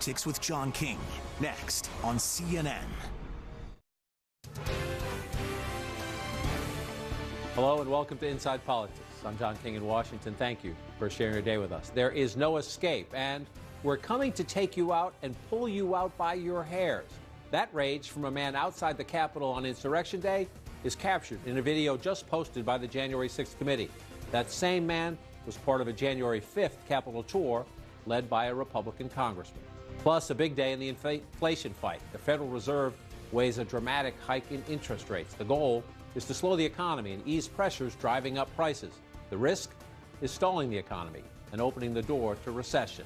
Politics with John King, next on CNN. Hello and welcome to Inside Politics. I'm John King in Washington. Thank you for sharing your day with us. There is no escape, and we're coming to take you out and pull you out by your hairs. That rage from a man outside the Capitol on Insurrection Day is captured in a video just posted by the January 6th committee. That same man was part of a January 5th Capitol tour led by a Republican congressman. Plus, a big day in the inflation fight. The Federal Reserve weighs a dramatic hike in interest rates. The goal is to slow the economy and ease pressures driving up prices. The risk is stalling the economy and opening the door to recession.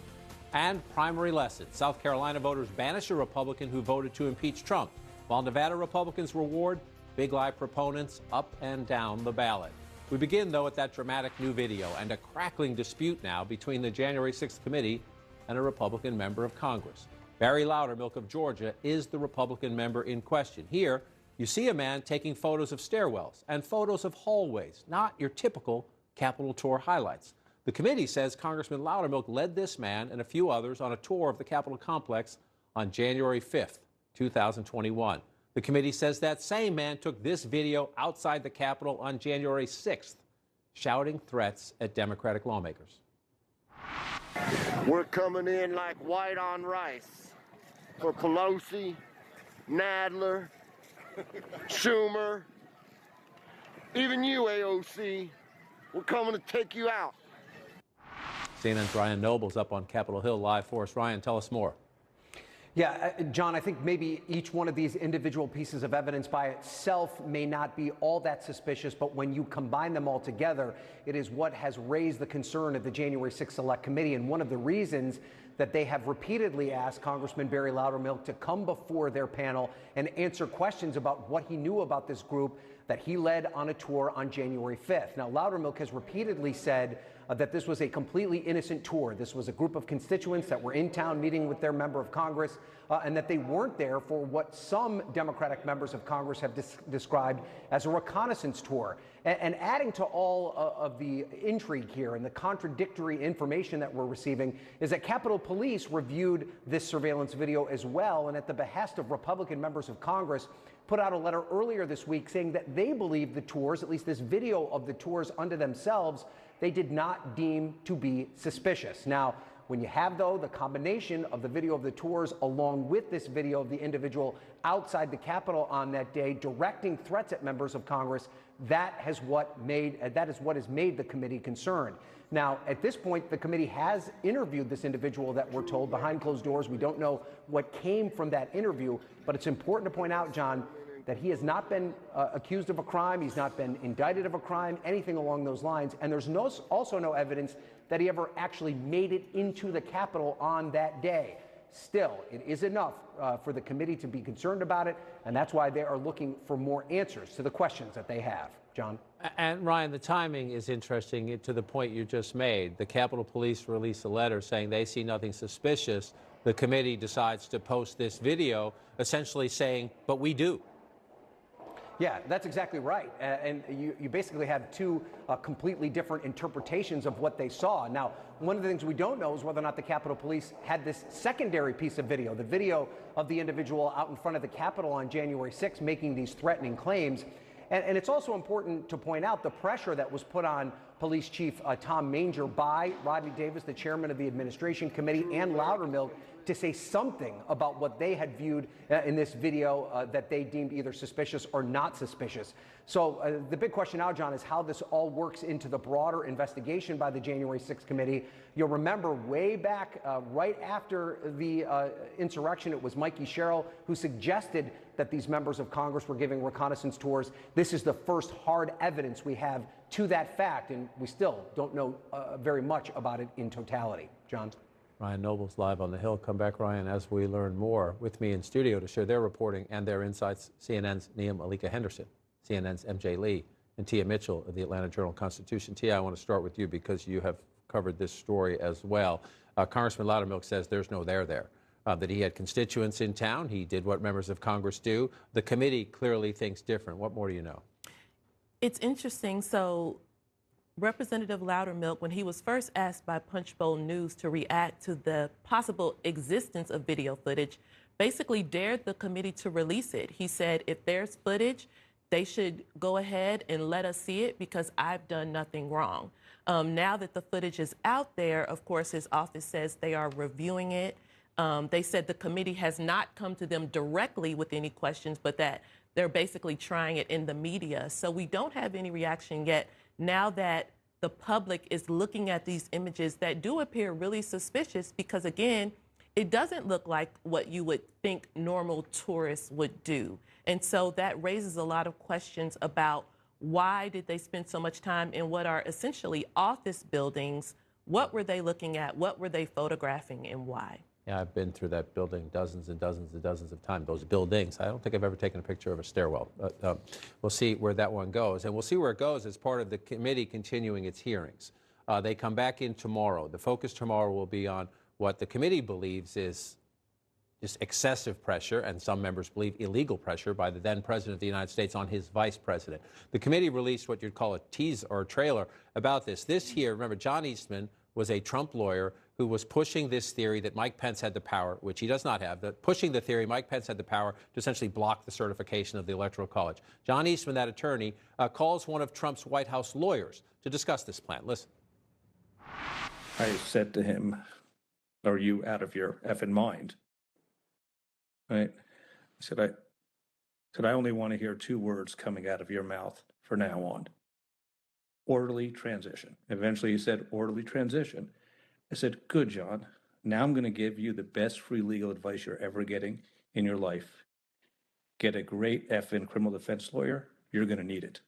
And primary lessons. South Carolina voters banish a Republican who voted to impeach Trump, while Nevada Republicans reward big lie proponents up and down the ballot. We begin, though, at that dramatic new video and a crackling dispute now between the January 6th committee and a Republican member of Congress. Barry Loudermilk of Georgia is the Republican member in question. Here, you see a man taking photos of stairwells and photos of hallways, not your typical Capitol tour highlights. The committee says Congressman Loudermilk led this man and a few others on a tour of the Capitol complex on January 5th, 2021. The committee says that same man took this video outside the Capitol on January 6th, shouting threats at Democratic lawmakers. We're coming in like white on rice for Pelosi, Nadler, Schumer, even you, AOC. We're coming to take you out. CNN's Ryan Noble's up on Capitol Hill live for us. Ryan, tell us more. Yeah, John, I think maybe each one of these individual pieces of evidence by itself may not be all that suspicious, but when you combine them all together, it is what has raised the concern of the January 6th Select Committee. And one of the reasons that they have repeatedly asked Congressman Barry Loudermilk to come before their panel and answer questions about what he knew about this group that he led on a tour on January 5th. Now, Loudermilk has repeatedly said that this was a completely innocent tour. This was a group of constituents that were in town meeting with their member of Congress, and that they weren't there for what some Democratic members of Congress have described as a reconnaissance tour. And adding to all of the intrigue here and the contradictory information that we're receiving is that Capitol Police reviewed this surveillance video as well, and at the behest of Republican members of Congress, put out a letter earlier this week saying that they believe the tours, at least this video of the tours unto themselves, they did not deem to be suspicious. Now, when you have, though, the combination of the video of the tours along with this video of the individual outside the Capitol on that day directing threats at members of Congress, that is what has made the committee concerned. Now, at this point, the committee has interviewed this individual that we're told behind closed doors. We don't know what came from that interview, but it's important to point out, John, that he has not been accused of a crime. He's not been indicted of a crime, anything along those lines. And there's also no evidence that he ever actually made it into the Capitol on that day. Still, it is enough for the committee to be concerned about it, and that's why they are looking for more answers to the questions that they have. John? And Ryan, the timing is interesting to the point you just made. The Capitol Police released a letter saying they see nothing suspicious. The committee decides to post this video, essentially saying, but we do. Yeah, that's exactly right. And you basically have two completely different interpretations of what they saw. Now, one of the things we don't know is whether or not the Capitol Police had this secondary piece of video, the video of the individual out in front of the Capitol on January 6th making these threatening claims. And it's also important to point out the pressure that was put on Police Chief Tom Manger by Rodney Davis, the chairman of the Administration Committee, and Loudermilk to say something about what they had viewed in this video that they deemed either suspicious or not suspicious. So the big question now, John, is how this all works into the broader investigation by the January 6th committee. You'll remember way back right after the insurrection, it was Mikey Sherrill who suggested that these members of Congress were giving reconnaissance tours. This is the first hard evidence we have to that fact, and we still don't know very much about it in totality. John? Ryan Noble's live on the Hill. Come back, Ryan, as we learn more. With me in studio to share their reporting and their insights, CNN's Nia Malika Henderson, CNN's MJ Lee, and Tia Mitchell of the Atlanta Journal-Constitution. Tia, I want to start with you because you have covered this story as well. Congressman Loudermilk says there's no there there, that he had constituents in town. He did what members of Congress do. The committee clearly thinks different. What more do you know? It's interesting. So Representative Loudermilk, when he was first asked by Punchbowl News to react to the possible existence of video footage, basically dared the committee to release it. He said, if there's footage, they should go ahead and let us see it because I've done nothing wrong. Now that the footage is out there, of course, his office says they are reviewing it. They said the committee has not come to them directly with any questions, but that they're basically trying it in the media. So we don't have any reaction yet. Now that the public is looking at these images that do appear really suspicious because, again, it doesn't look like what you would think normal tourists would do. And so that raises a lot of questions about why did they spend so much time in what are essentially office buildings? What were they looking at? What were they photographing and why? Yeah, I've been through that building dozens and dozens and dozens of times, those buildings. I don't think I've ever taken a picture of a stairwell. We'll see where that one goes. And we'll see where it goes as part of the committee continuing its hearings. They come back in tomorrow. The focus tomorrow will be on what the committee believes is just excessive pressure, and some members believe illegal pressure, by the then President of the United States on his vice president. The committee released what you'd call a teaser or a trailer about this. This here, remember, John Eastman was a Trump lawyer who was pushing this theory that Mike Pence had the power, which he does not have, that pushing the theory Mike Pence had the power to essentially block the certification of the Electoral College. John Eastman, that attorney, calls one of Trump's White House lawyers to discuss this plan. Listen. I said to him, are you out of your effing mind? Right? I said, I only want to hear two words coming out of your mouth from now on. Orderly transition. Eventually he said, orderly transition. I said, good, John. Now I'm going to give you the best free legal advice you're ever getting in your life. Get a great effing criminal defense lawyer. You're going to need it.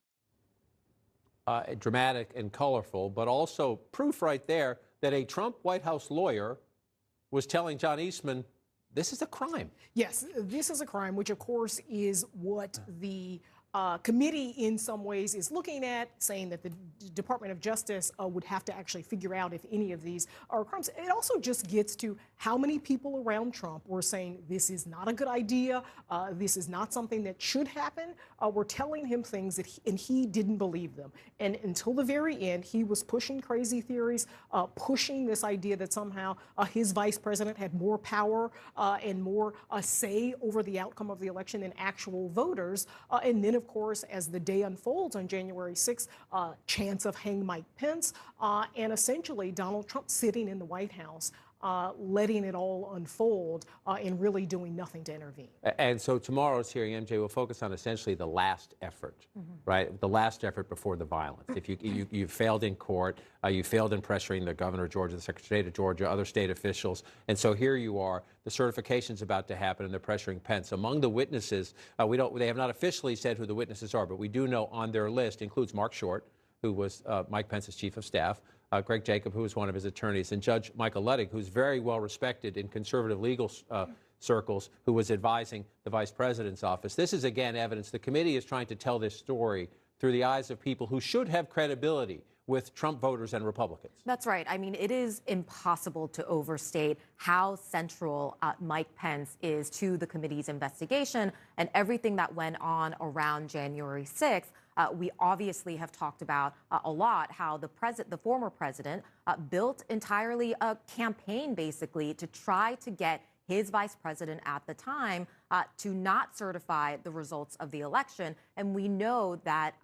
Dramatic and colorful, but also proof right there that a Trump White House lawyer was telling John Eastman, this is a crime. Yes, this is a crime, which of course is what the committee in some ways is looking at, saying that the Department of Justice would have to actually figure out if any of these are crimes. It also just gets to how many people around Trump were saying this is not a good idea, this is not something that should happen. We're telling him things that he didn't believe them. And until the very end, he was pushing crazy theories, pushing this idea that somehow his vice president had more power and more say over the outcome of the election than actual voters. And then, of course, as the day unfolds on January 6th, chance of hang Mike Pence, and essentially Donald Trump sitting in the White House, letting it all unfold and really doing nothing to intervene. And so tomorrow's hearing, MJ, will focus on essentially the last effort, right? The last effort before the violence. If you failed in court, you failed in pressuring the governor of Georgia, the secretary of state of Georgia, other state officials, and so here you are. The certification's about to happen, and they're pressuring Pence. Among the witnesses, they have not officially said who the witnesses are, but we do know on their list includes Mark Short, who was Mike Pence's chief of staff, Greg Jacob, who was one of his attorneys, and Judge Michael Luttig, who's very well respected in conservative legal circles, who was advising the vice president's office. This is, again, evidence. The committee is trying to tell this story through the eyes of people who should have credibility with Trump voters and Republicans. That's right. I mean, it is impossible to overstate how central Mike Pence is to the committee's investigation and everything that went on around January 6th. We obviously have talked about a lot how the former president built entirely a campaign, basically, to try to get his vice president at the time to not certify the results of the election. And we know that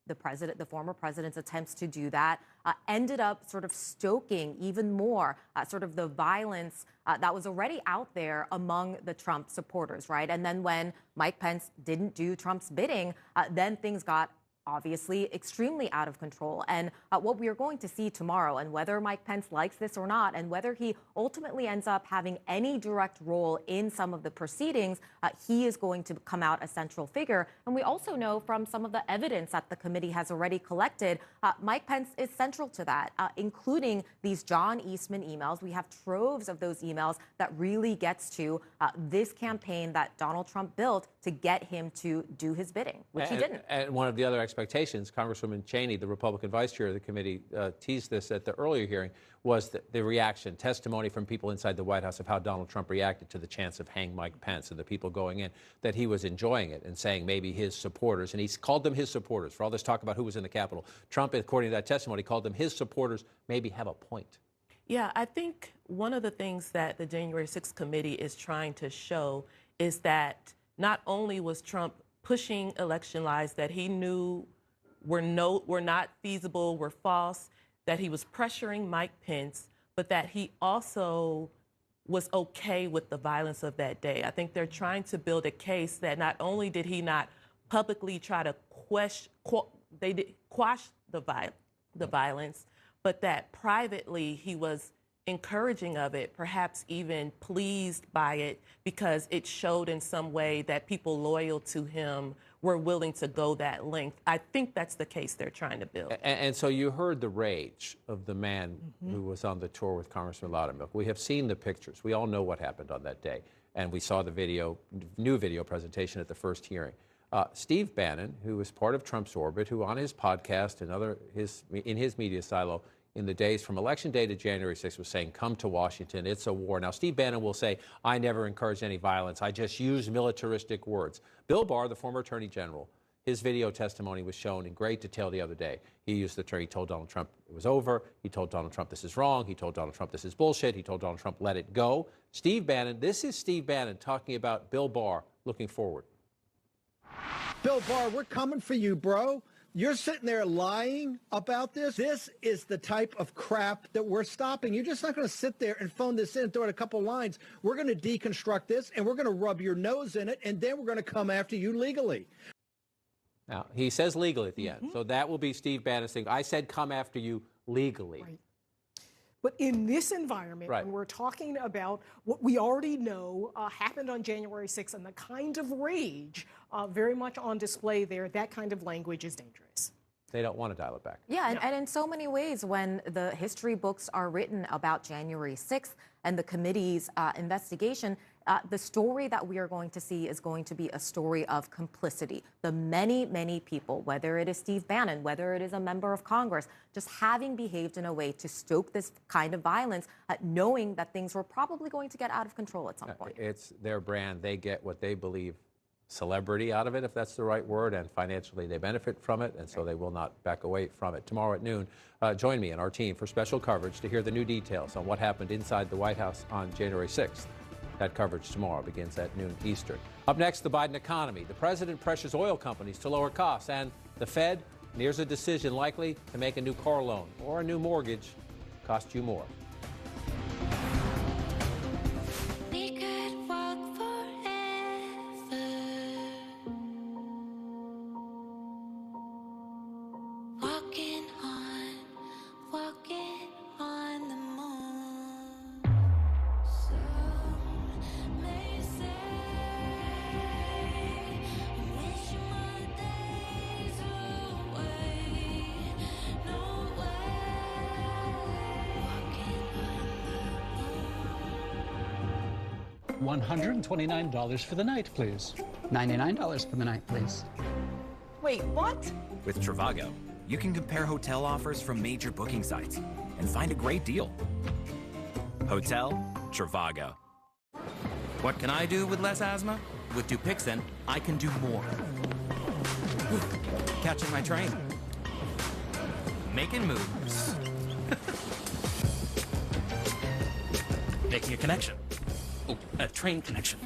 the former president's attempts to do that ended up sort of stoking even more sort of the violence that was already out there among the Trump supporters, right? And then when Mike Pence didn't do Trump's bidding, then things got obviously extremely out of control. And what we are going to see tomorrow, and whether Mike Pence likes this or not, and whether he ultimately ends up having any direct role in some of the proceedings, he is going to come out a central figure. And we also know from some of the evidence that the committee has already collected, Mike Pence is central to that, including these John Eastman emails. We have troves of those emails that really gets to this campaign that Donald Trump built to get him to do his bidding, which he didn't. And one of the other experts expectations, Congresswoman Cheney, the Republican vice chair of the committee, teased this at the earlier hearing, was the reaction, testimony from people inside the White House of how Donald Trump reacted to the chance of hang Mike Pence and the people going in, that he was enjoying it and saying maybe his supporters, and he called them his supporters. For all this talk about who was in the Capitol, Trump, according to that testimony, called them his supporters, maybe have a point. Yeah, I think one of the things that the January 6th committee is trying to show is that not only was Trump pushing election lies that he knew were not feasible, were false, that he was pressuring Mike Pence, but that he also was okay with the violence of that day. I think they're trying to build a case that not only did he not publicly try to quash the violence, but that privately he was encouraging of it, perhaps even pleased by it, because it showed in some way that people loyal to him were willing to go that length. I think that's the case they're trying to build. And so you heard the rage of the man who was on the tour with Congressman Loudermilk. We have seen the pictures. We all know what happened on that day. And we saw the new video presentation at the first hearing. Steve Bannon, who was part of Trump's orbit, who on his podcast and in his media silo in the days from Election Day to January 6th was saying, come to Washington, it's a war. Now, Steve Bannon will say, I never encouraged any violence. I just used militaristic words. Bill Barr, the former Attorney General, his video testimony was shown in great detail the other day. He used the term, he told Donald Trump it was over. He told Donald Trump this is wrong. He told Donald Trump this is bullshit. He told Donald Trump let it go. Steve Bannon, this is Steve Bannon talking about Bill Barr looking forward. Bill Barr, we're coming for you, bro. You're sitting there lying about this. This is the type of crap that we're stopping. You're just not going to sit there and phone this in and throw in a couple lines. We're going to deconstruct this, and we're going to rub your nose in it, and then we're going to come after you legally. Now, he says legally at the end. So that will be Steve Bannon saying, I said come after you legally. Right. But in this environment, when we're talking about what we already know happened on January 6th and the kind of rage very much on display there, that kind of language is dangerous. They don't want to dial it back. Yeah, and in so many ways, when the history books are written about January 6th and the committee's investigation, the story that we are going to see is going to be a story of complicity. The many, many people, whether it is Steve Bannon, whether it is a member of Congress, just having behaved in a way to stoke this kind of violence, knowing that things were probably going to get out of control at some point. It's their brand. They get what they believe celebrity out of it, if that's the right word, and financially they benefit from it, and so they will not back away from it. Tomorrow at noon, join me and our team for special coverage to hear the new details on what happened inside the White House on January 6th. That coverage tomorrow begins at noon Eastern. Up next, the Biden economy. The president pressures oil companies to lower costs, and the Fed nears a decision likely to make a new car loan or a new mortgage cost you more. $129 for the night, please. $99 for the night, please. Wait, what? With Trivago, you can compare hotel offers from major booking sites and find a great deal. Hotel Trivago. What can I do with less asthma? With Dupixent, I can do more. Catching my train. Making moves. Making a connection. Oh, a train connection.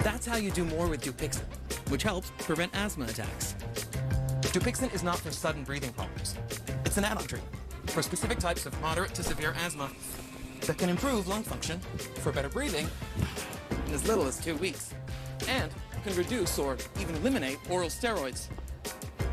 That's how you do more with Dupixent, which helps prevent asthma attacks. Dupixent is not for sudden breathing problems. It's an add-on treatment for specific types of moderate to severe asthma that can improve lung function for better breathing in as little as 2 weeks, and can reduce or even eliminate oral steroids.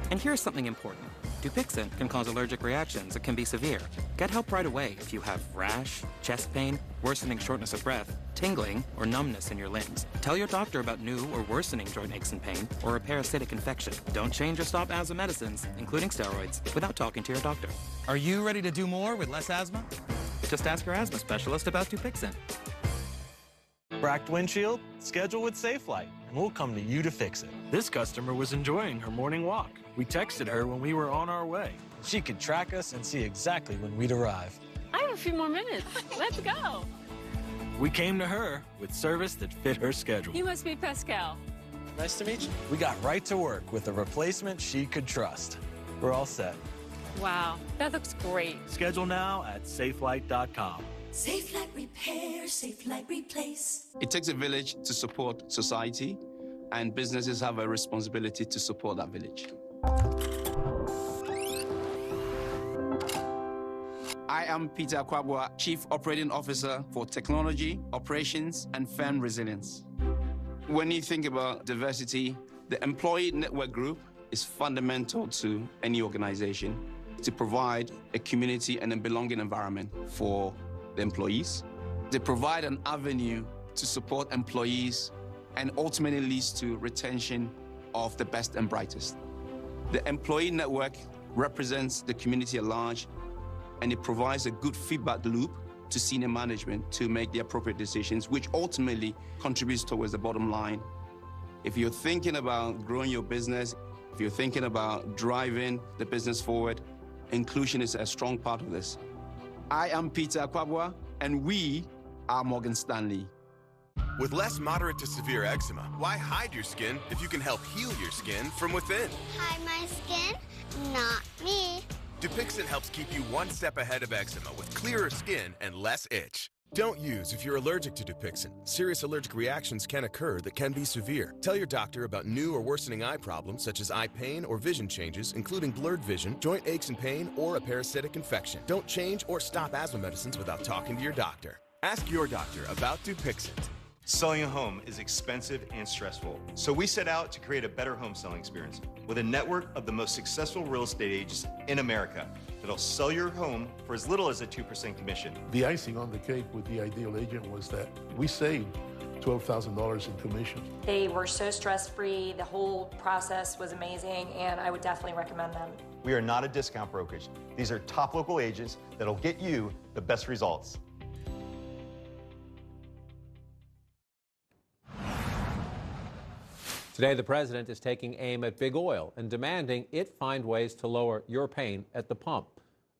And here's something important. Dupixent can cause allergic reactions that can be severe. Get help right away if you have rash, chest pain, worsening shortness of breath, tingling, or numbness in your limbs. Tell your doctor about new or worsening joint aches and pain or a parasitic infection. Don't change or stop asthma medicines, including steroids, without talking to your doctor. Are you ready to do more with less asthma? Just ask your asthma specialist about Dupixent. Cracked windshield? Schedule with Safelite, and we'll come to you to fix it. This customer was enjoying her morning walk. We texted her when we were on our way. She could track us and see exactly when we'd arrive. I have a few more minutes. Let's go. We came to her with service that fit her schedule. You must be Pascal. Nice to meet you. We got right to work with a replacement she could trust. We're all set. Wow, that looks great. Schedule now at Safelite.com. Safelite Repair, Safelite Replace. It takes a village to support society, and businesses have a responsibility to support that village. I am Peter Akwabwa, Chief Operating Officer for Technology, Operations, and Firm Resilience. When you think about diversity, the Employee Network Group is fundamental to any organization to provide a community and a belonging environment for the employees. They provide an avenue to support employees and ultimately leads to retention of the best and brightest. The Employee Network represents the community at large, and it provides a good feedback loop to senior management to make the appropriate decisions, which ultimately contributes towards the bottom line. If you're thinking about growing your business, if you're thinking about driving the business forward, inclusion is a strong part of this. I am Peter Akwabwa, and we are Morgan Stanley. With less moderate to severe eczema, why hide your skin if you can help heal your skin from within? Hide my skin? Not me. Dupixent helps keep you one step ahead of eczema with clearer skin and less itch. Don't use if you're allergic to Dupixent. Serious allergic reactions can occur that can be severe. Tell your doctor about new or worsening eye problems such as eye pain or vision changes, including blurred vision, joint aches and pain, or a parasitic infection. Don't change or stop asthma medicines without talking to your doctor. Ask your doctor about Dupixent. Selling a home is expensive and stressful, so we set out to create a better home selling experience with a network of the most successful real estate agents in America that'll sell your home for as little as a 2% commission. The icing on the cake with the Ideal Agent was that we saved $12,000 in commission. They were so stress-free, the whole process was amazing, and I would definitely recommend them. We are not a discount brokerage. These are top local agents that'll get you the best results. Today, the president is taking aim at big oil and demanding it find ways to lower your pain at the pump.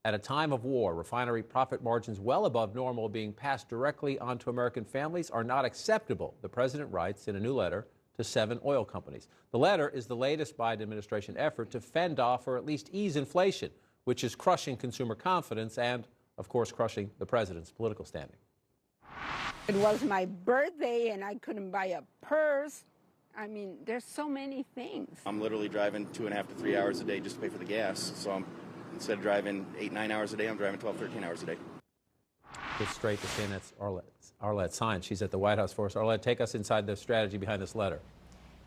At a time of war, refinery profit margins well above normal being passed directly onto American families are not acceptable, the president writes in a new letter to 7 oil companies. The letter is the latest Biden administration effort to fend off or at least ease inflation, which is crushing consumer confidence and, of course, crushing the president's political standing. It was my birthday and I couldn't buy a purse. I mean, there's so many things. I'm literally driving 2.5 to 3 hours a day just to pay for the gas. So instead of driving 8-9 hours a day, I'm driving 12-13 hours a day. Get straight to CNN's Arlette Saenz. She's at the White House for us. Arlette, take us inside the strategy behind this letter.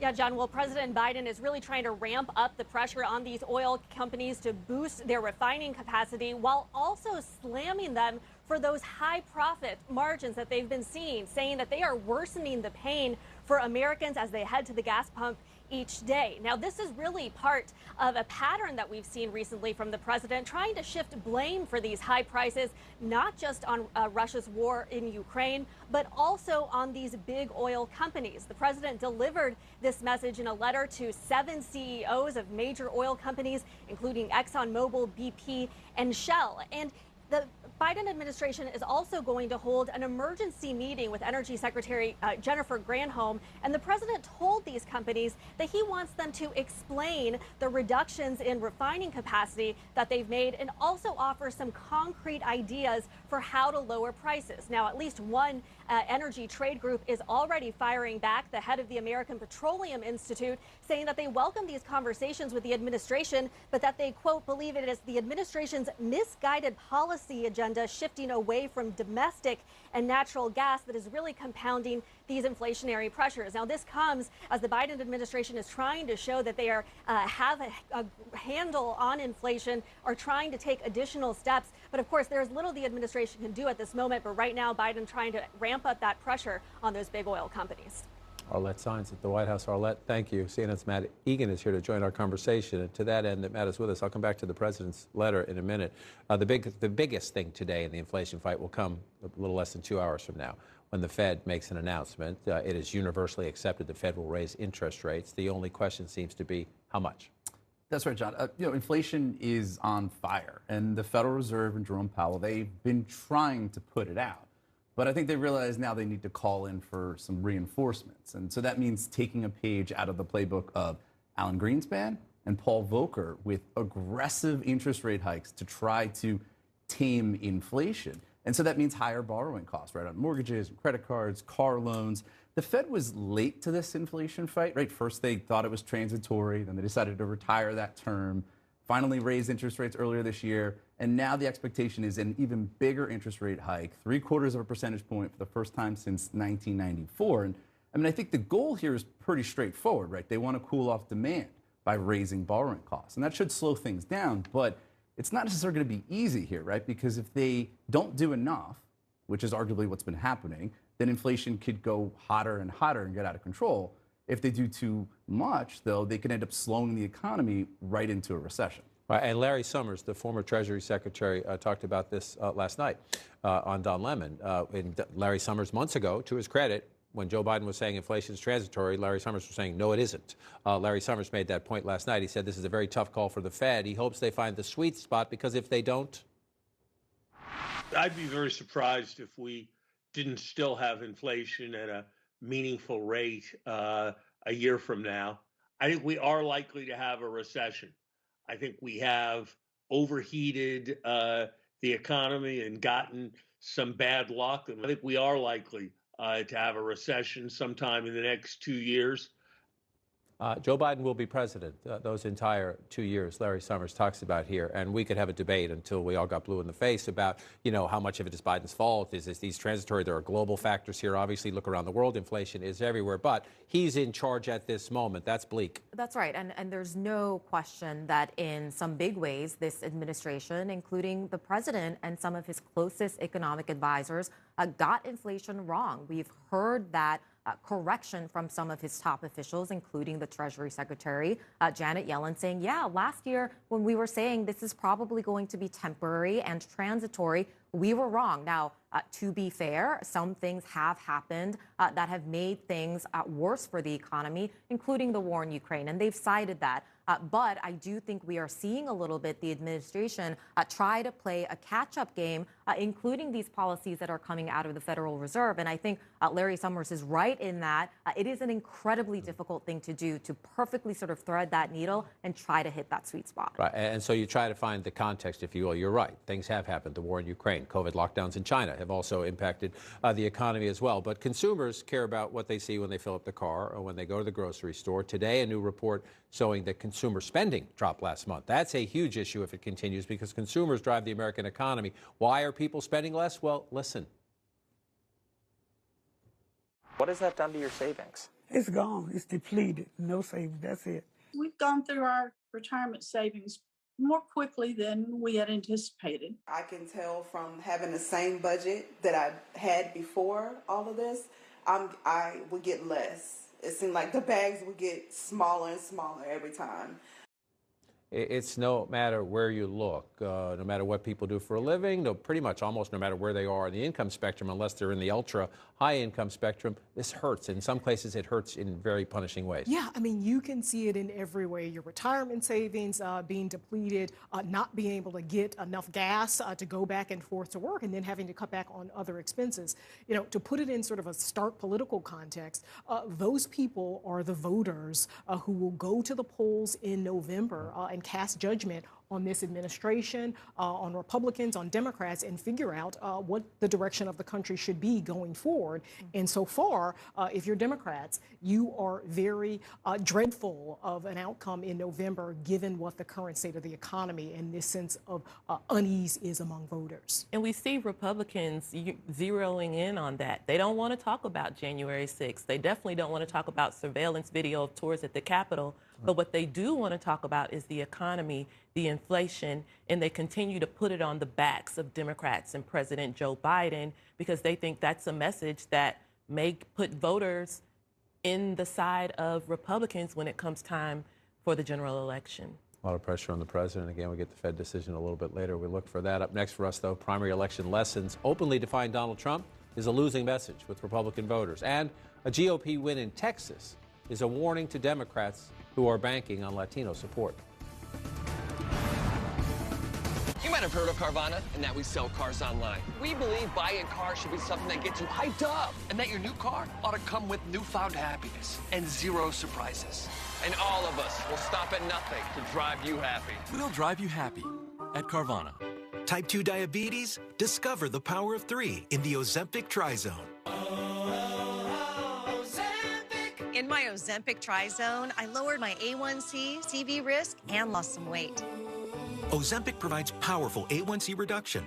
Yeah, John, well, President Biden is really trying to ramp up the pressure on these oil companies to boost their refining capacity while also slamming them for those high profit margins that they've been seeing, saying that they are worsening the pain for Americans as they head to the gas pump each day. Now, this is really part of a pattern that we've seen recently from the president, trying to shift blame for these high prices, not just on Russia's war in Ukraine, but also on these big oil companies. The president delivered this message in a letter to 7 CEOs of major oil companies, including ExxonMobil, BP, and Shell. And the Biden administration is also going to hold an emergency meeting with Energy Secretary Jennifer Granholm, and the president told these companies that he wants them to explain the reductions in refining capacity that they've made and also offer some concrete ideas for how to lower prices. Now, at least one energy trade group is already firing back, the head of the American Petroleum Institute, saying that they welcome these conversations with the administration, but that they, quote, believe it is the administration's misguided policy agenda shifting away from domestic and natural gas that is really compounding these inflationary pressures. Now, this comes as the Biden administration is trying to show that they are have a handle on inflation, are trying to take additional steps. But of course, there's little the administration can do at this moment. But right now, Biden trying to ramp up that pressure on those big oil companies. Arlette Saenz at the White House. Arlette, thank you. CNN's Matt Egan is here to join our conversation. And to that end, that Matt is with us. I'll come back to the president's letter in a minute. The biggest thing today in the inflation fight will come a little less than 2 hours from now, when the Fed makes an announcement. It is universally accepted the Fed will raise interest rates. The only question seems to be how much. That's right, John. Inflation is on fire, and the Federal Reserve and Jerome Powell, they've been trying to put it out. But I think they realize now they need to call in for some reinforcements. And so that means taking a page out of the playbook of Alan Greenspan and Paul Volcker with aggressive interest rate hikes to try to tame inflation. And so that means higher borrowing costs, right, on mortgages, credit cards, car loans. The Fed was late to this inflation fight, right? First, they thought it was transitory. Then they decided to retire that term, finally raised interest rates earlier this year. And now the expectation is an even bigger interest rate hike, 0.75 of a percentage point for the first time since 1994. And I mean, I think the goal here is pretty straightforward, right? They want to cool off demand by raising borrowing costs. And that should slow things down. But it's not necessarily going to be easy here, right? Because if they don't do enough, which is arguably what's been happening, then inflation could go hotter and hotter and get out of control. If they do too much, though, they could end up slowing the economy right into a recession. Right, and Larry Summers, the former Treasury Secretary, talked about this last night on Don Lemon. Larry Summers, months ago, to his credit, when Joe Biden was saying inflation is transitory, Larry Summers was saying, no, it isn't. Larry Summers made that point last night. He said this is a very tough call for the Fed. He hopes they find the sweet spot, because if they don't... I'd be very surprised if we didn't still have inflation at a meaningful rate a year from now. I think we are likely to have a recession. I think we have overheated the economy and gotten some bad luck. And I think we are likely to have a recession sometime in the next 2 years. Joe Biden will be president those entire 2 years, Larry Summers talks about here. And we could have a debate until we all got blue in the face about, how much of it is Biden's fault. Is these transitory? There are global factors here. Obviously, look around the world. Inflation is everywhere. But he's in charge at this moment. That's bleak. That's right. And there's no question that in some big ways, this administration, including the president and some of his closest economic advisors, got inflation wrong. We've heard that correction from some of his top officials, including the Treasury Secretary, Janet Yellen, saying, yeah, last year when we were saying this is probably going to be temporary and transitory, we were wrong. Now, to be fair, some things have happened that have made things worse for the economy, including the war in Ukraine, and they've cited that. But I do think we are seeing a little bit the administration try to play a catch-up game, including these policies that are coming out of the Federal Reserve. And I think Larry Summers is right in that it is an incredibly difficult thing to do, to perfectly sort of thread that needle and try to hit that sweet spot. Right. And so you try to find the context, if you will. You're right. Things have happened. The war in Ukraine, COVID lockdowns in China have also impacted the economy as well. But consumers care about what they see when they fill up the car or when they go to the grocery store. Today, a new report showing that consumer spending dropped last month. That's a huge issue if it continues, because consumers drive the American economy. Why are people spending less? Well, listen. What has that done to your savings? It's gone. It's depleted. No savings. That's it. We've gone through our retirement savings more quickly than we had anticipated. I can tell from having the same budget that I had before all of this, I would get less. It seemed like the bags would get smaller and smaller every time. It's no matter where you look, no matter what people do for a living, pretty much almost no matter where they are in the income spectrum, unless they're in the ultra high income spectrum, this hurts. In some cases, it hurts in very punishing ways. Yeah, I mean, you can see it in every way. Your retirement savings being depleted, not being able to get enough gas to go back and forth to work, and then having to cut back on other expenses. To put it in sort of a stark political context, those people are the voters who will go to the polls in November and cast judgment on this administration, on Republicans, on Democrats, and figure out what the direction of the country should be going forward. And so far, if you're Democrats, you are very dreadful of an outcome in November, given what the current state of the economy and this sense of unease is among voters. And we see Republicans zeroing in on that. They don't want to talk about January 6th. They definitely don't want to talk about surveillance video of tours at the Capitol. But what they do want to talk about is the economy, the inflation, and they continue to put it on the backs of Democrats and President Joe Biden, because they think that's a message that may put voters in the side of Republicans when it comes time for the general election. A lot of pressure on the president. Again, we get the Fed decision a little bit later. We look for that. Up next for us, though, primary election lessons. Openly define Donald Trump is a losing message with Republican voters. And a GOP win in Texas is a warning to Democrats who are banking on Latino support. You might have heard of Carvana and that we sell cars online. We believe buying a car should be something that gets you hyped up and that your new car ought to come with newfound happiness and zero surprises. And all of us will stop at nothing to drive you happy. We'll drive you happy at Carvana. Type 2 diabetes? Discover the power of 3 in the Ozempic Tri-Zone. In my Ozempic Tri-Zone, I lowered my A1C, CV risk, and lost some weight. Ozempic provides powerful A1C reduction.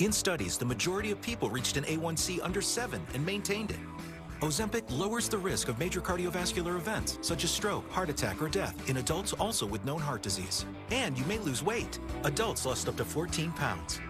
In studies, the majority of people reached an A1C under 7 and maintained it. Ozempic lowers the risk of major cardiovascular events, such as stroke, heart attack, or death, in adults also with known heart disease. And you may lose weight. Adults lost up to 14 pounds.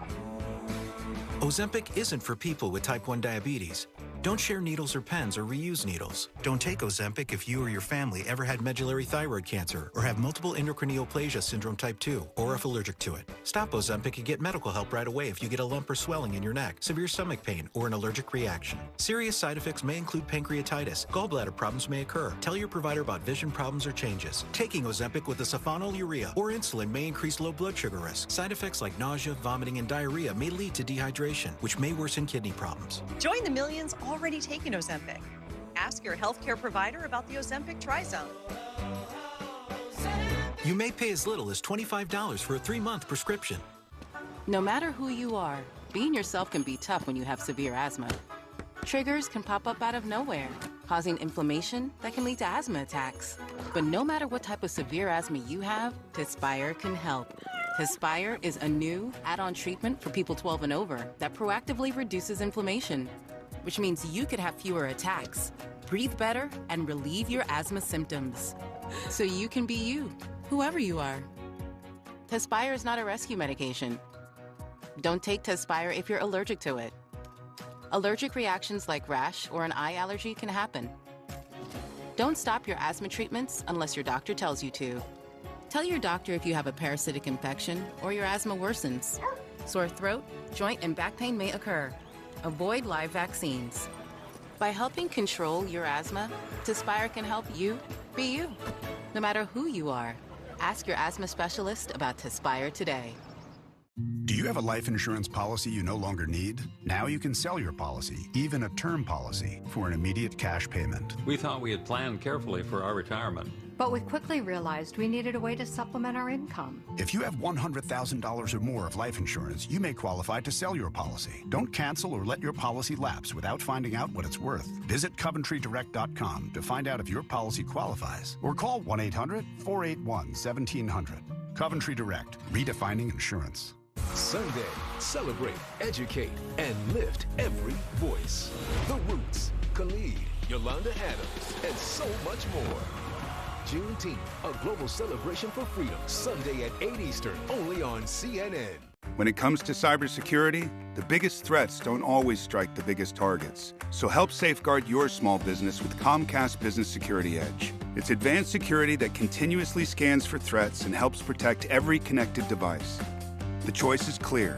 Ozempic isn't for people with type 1 diabetes. Don't share needles or pens or reuse needles. Don't take Ozempic if you or your family ever had medullary thyroid cancer or have multiple endocrine neoplasia syndrome type 2 or if allergic to it. Stop Ozempic and get medical help right away if you get a lump or swelling in your neck, severe stomach pain, or an allergic reaction. Serious side effects may include pancreatitis. Gallbladder problems may occur. Tell your provider about vision problems or changes. Taking Ozempic with a sulfonylurea or insulin may increase low blood sugar risk. Side effects like nausea, vomiting, and diarrhea may lead to dehydration, which may worsen kidney problems. Join the millions already taking Ozempic. Ask your healthcare provider about the Ozempic Tri-Zone. You may pay as little as $25 for a 3-month prescription. No matter who you are, being yourself can be tough when you have severe asthma. Triggers can pop up out of nowhere, causing inflammation that can lead to asthma attacks. But no matter what type of severe asthma you have, Tespire can help. Tespire is a new add-on treatment for people 12 and over that proactively reduces inflammation, which means you could have fewer attacks, breathe better, and relieve your asthma symptoms. So you can be you, whoever you are. Tespire is not a rescue medication. Don't take Tespire if you're allergic to it. Allergic reactions like rash or an eye allergy can happen. Don't stop your asthma treatments unless your doctor tells you to. Tell your doctor if you have a parasitic infection or your asthma worsens. Sore throat, joint, and back pain may occur. Avoid live vaccines. By helping control your asthma, Tespire can help you be you. No matter who you are, ask your asthma specialist about Tespire today. Do you have a life insurance policy you no longer need? Now you can sell your policy, even a term policy, for an immediate cash payment. We thought we had planned carefully for our retirement. But we quickly realized we needed a way to supplement our income. If you have $100,000 or more of life insurance, you may qualify to sell your policy. Don't cancel or let your policy lapse without finding out what it's worth. Visit CoventryDirect.com to find out if your policy qualifies, or call 1-800-481-1700. Coventry Direct, redefining insurance. Sunday, celebrate, educate, and lift every voice. The Roots, Khalid, Yolanda Adams, and so much more. Juneteenth, a global celebration for freedom, Sunday at 8 Eastern, only on CNN. When it comes to cybersecurity, the biggest threats don't always strike the biggest targets. So help safeguard your small business with Comcast Business Security Edge. It's advanced security that continuously scans for threats and helps protect every connected device. The choice is clear.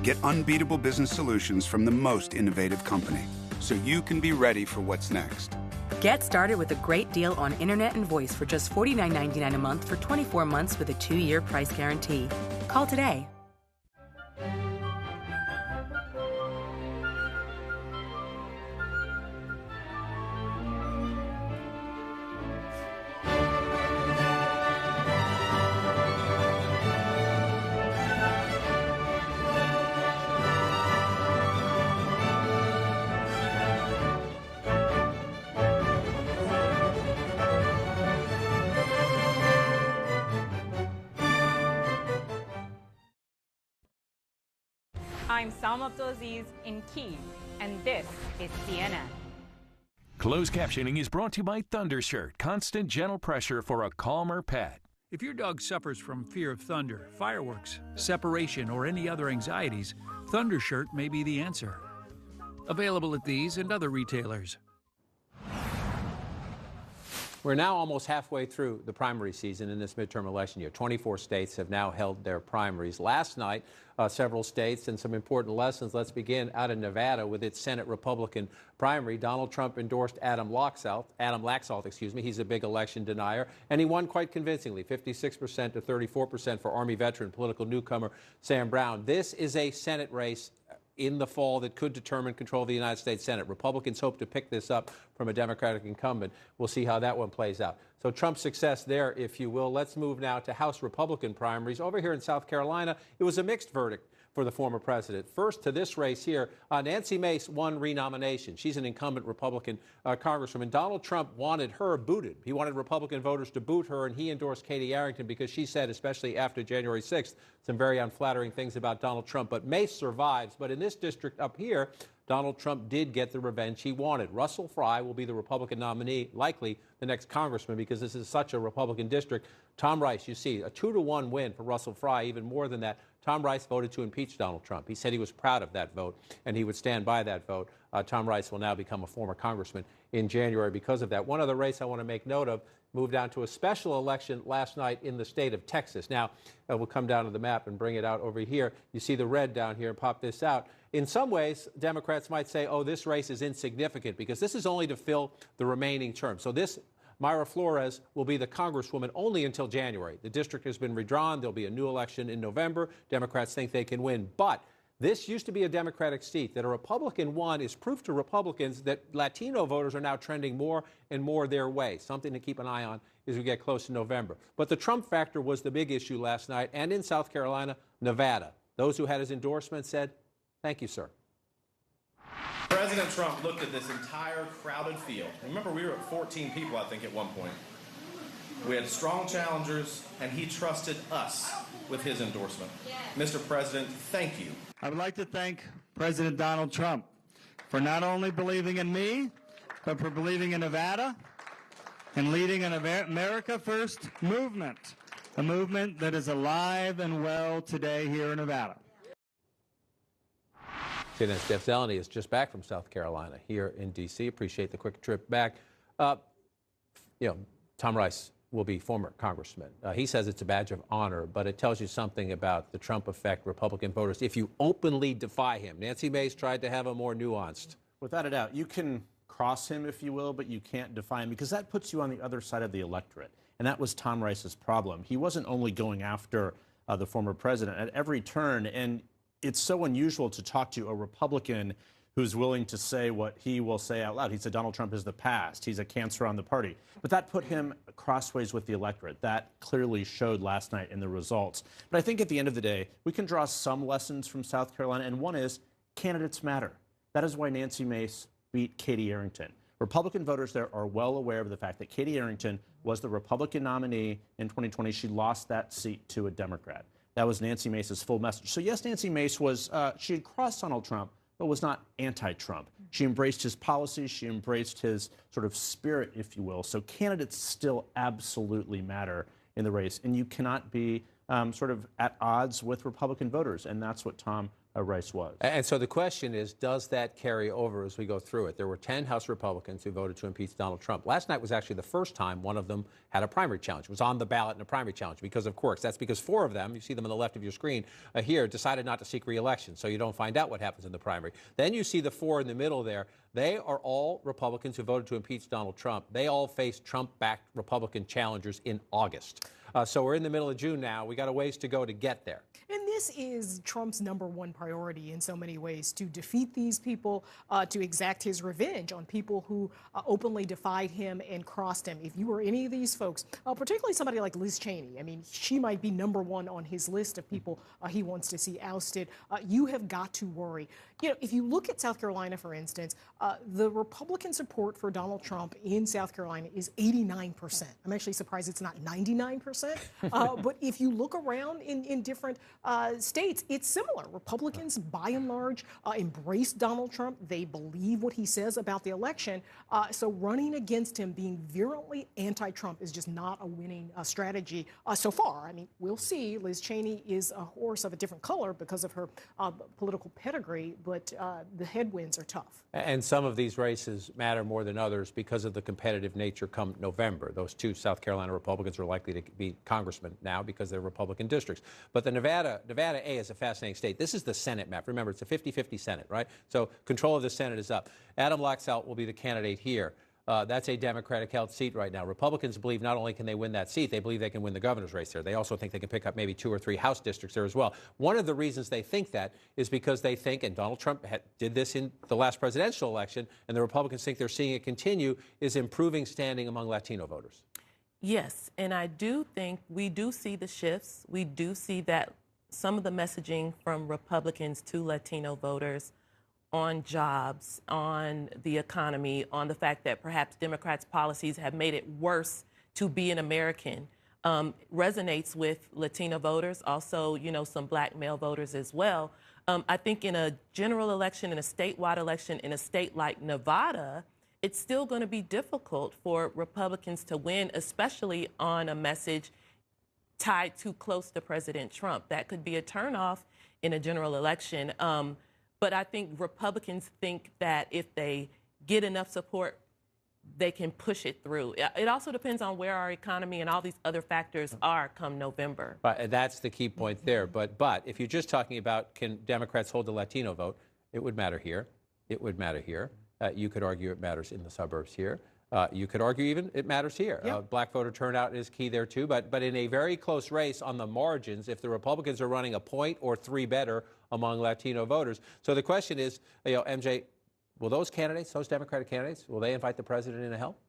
Get unbeatable business solutions from the most innovative company, so you can be ready for what's next. Get started with a great deal on internet and voice for just $49.99 a month for 24 months with a 2-year price guarantee. Call today. I'm Salma Abdulaziz in Kyiv, and this is CNN. Closed captioning is brought to you by Thundershirt, constant gentle pressure for a calmer pet. If your dog suffers from fear of thunder, fireworks, separation, or any other anxieties, Thundershirt may be the answer. Available at these and other retailers. We're now almost halfway through the primary season in this midterm election year. 24 states have now held their primaries. Last night, several states and some important lessons. Let's begin out in Nevada with its Senate Republican primary. Donald Trump endorsed Adam Laxalt, excuse me. He's a big election denier, and he won quite convincingly, 56% to 34% for Army veteran political newcomer Sam Brown. This is a Senate race in the fall that could determine control of the United States Senate. Republicans hope to pick this up from a Democratic incumbent. We'll see how that one plays out. So Trump's success there, if you will. Let's move now to House Republican primaries. Over here in South Carolina, it was a mixed verdict for the former president. First to this race here, Nancy Mace won renomination. She's an incumbent Republican congresswoman. Donald Trump wanted her booted. He wanted Republican voters to boot her, and he endorsed Katie Arrington because she said, especially after January 6th, some very unflattering things about Donald Trump. But Mace survives. But in this district up here, Donald Trump did get the revenge he wanted. Russell Fry will be the Republican nominee, likely the next congressman, because this is such a Republican district. Tom Rice, you see, a 2-to-1 win for Russell Fry. Even more than that, Tom Rice voted to impeach Donald Trump. He said he was proud of that vote, and he would stand by that vote. Tom Rice will now become a former congressman in January because of that. One other race I want to make note of moved down to a special election last night in the state of Texas. Now, we'll come down to the map and bring it out over here. You see the red down here, pop this out. In some ways, Democrats might say, oh, this race is insignificant because this is only to fill the remaining term. So this Mayra Flores will be the congresswoman only until January. The district has been redrawn. There'll be a new election in November. Democrats think they can win. But this used to be a Democratic seat. That a Republican won is proof to Republicans that Latino voters are now trending more and more their way. Something to keep an eye on as we get close to November. But the Trump factor was the big issue last night. And in South Carolina, Nevada. Those who had his endorsement said, thank you, sir. President Trump looked at this entire crowded field. Remember, we were at 14 people, I think, at one point. We had strong challengers, and he trusted us with his endorsement. Mr. President, thank you. I would like to thank President Donald Trump for not only believing in me, but for believing in Nevada and leading an America First movement, a movement that is alive and well today here in Nevada. CNN's Jeff Zeleny is just back from South Carolina here in D.C. Appreciate the quick trip back. Tom Rice will be former congressman. He says it's a badge of honor, but it tells you something about the Trump effect Republican voters if you openly defy him. Nancy Mace tried to have a more nuanced. Without a doubt, you can cross him, if you will, but you can't defy him because that puts you on the other side of the electorate. And that was Tom Rice's problem. He wasn't only going after the former president at every turn, and it's so unusual to talk to a Republican who's willing to say what he will say out loud. He said Donald Trump is the past. He's a cancer on the party. But that put him crossways with the electorate. That clearly showed last night in the results. But I think at the end of the day, we can draw some lessons from South Carolina, and one is candidates matter. That is why Nancy Mace beat Katie Arrington. Republican voters there are well aware of the fact that Katie Arrington was the Republican nominee in 2020. She lost that seat to a Democrat. That was Nancy Mace's full message. So yes, Nancy Mace was, she had crossed Donald Trump, but was not anti-Trump. She embraced his policies. She embraced his sort of spirit, if you will. So candidates still absolutely matter in the race. And you cannot be sort of at odds with Republican voters. And that's what Tom Rice was. And so the question is, does that carry over as we go through it? There were 10 House Republicans who voted to impeach Donald Trump. Last night was actually the first time one of them had a primary challenge. It was on the ballot in a primary challenge because of quirks. That's because 4 of them, you see them on the left of your screen here, decided not to seek re-election, so you don't find out what happens in the primary. Then you see the 4 in the middle there. They are all Republicans who voted to impeach Donald Trump. They all faced Trump-backed Republican challengers in August. So we're in the middle of June now. We got a ways to go to get there. And this is Trump's #1 priority in so many ways, to defeat these people, to exact his revenge on people who openly defied him and crossed him. If you were any of these folks, particularly somebody like Liz Cheney, I mean, she might be #1 on his list of people he wants to see ousted. You have got to worry. You know, if you look at South Carolina, for instance, the Republican support for Donald Trump in South Carolina is 89%. I'm actually surprised it's not 99%. But if you look around in different states, it's similar. Republicans, by and large, embrace Donald Trump. They believe what he says about the election. So running against him, being virulently anti-Trump, is just not a winning strategy so far. I mean, we'll see. Liz Cheney is a horse of a different color because of her political pedigree, but the headwinds are tough. And some of these races matter more than others because of the competitive nature come November. Those two South Carolina Republicans are likely to be congressmen now because they're Republican districts. But the Nevada A is a fascinating state. This is the Senate map. Remember, it's a 50-50 Senate, right? So control of the Senate is up. Adam Laxalt will be the candidate here. That's a Democratic-held seat right now. Republicans believe not only can they win that seat, they believe they can win the governor's race there. They also think they can pick up maybe 2 or 3 House districts there as well. One of the reasons they think that is because they think, and Donald Trump did this in the last presidential election, and the Republicans think they're seeing it continue, is improving standing among Latino voters. Yes, and I do think we do see the shifts. We do see that some of the messaging from Republicans to Latino voters on jobs, on the economy, on the fact that perhaps Democrats' policies have made it worse to be an American, resonates with Latino voters, also, some black male voters as well. I think in a general election, in a statewide election, in a state like Nevada, it's still going to be difficult for Republicans to win, especially on a message tied too close to President Trump. That could be a turnoff in a general election. But I think Republicans think that if they get enough support, they can push it through. It also depends on where our economy and all these other factors are come November. But that's the key point there. But if you're just talking about can Democrats hold the Latino vote, it would matter here. It would matter here. You could argue it matters in the suburbs here. You could argue even it matters here. Yep. Black voter turnout is key there, too. But in a very close race on the margins, if the Republicans are running a point or 3 better among Latino voters. So the question is, MJ, will those candidates, those Democratic candidates, will they invite the president in to help?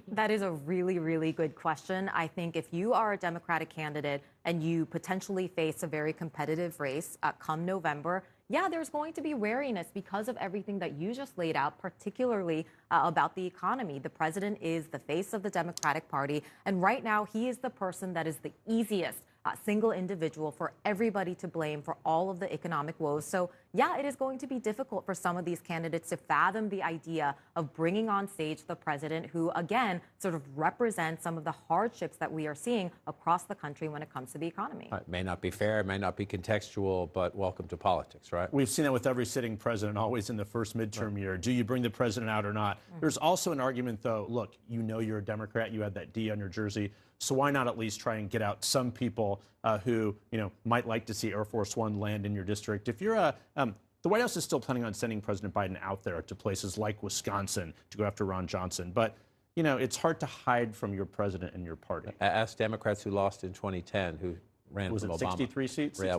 That is a really, really good question. I think if you are a Democratic candidate and you potentially face a very competitive race come November, yeah, there's going to be wariness because of everything that you just laid out, particularly about the economy. The president is the face of the Democratic Party, and right now he is the person that is the easiest single individual for everybody to blame for all of the economic woes. So, yeah, it is going to be difficult for some of these candidates to fathom the idea of bringing on stage the president who, again, sort of represents some of the hardships that we are seeing across the country when it comes to the economy. It may not be fair, it may not be contextual, but welcome to politics, right? We've seen that with every sitting president, always in the first midterm year. Do you bring the president out or not? There's also an argument, though, look, you're a Democrat, you had that D on your jersey, so why not at least try and get out some people who, might like to see Air Force One land in your district? If you're the White House is still planning on sending President Biden out there to places like Wisconsin to go after Ron Johnson. But, it's hard to hide from your president and your party. Ask Democrats who lost in 2010, who ran was from it Obama. 63 seats? Yeah,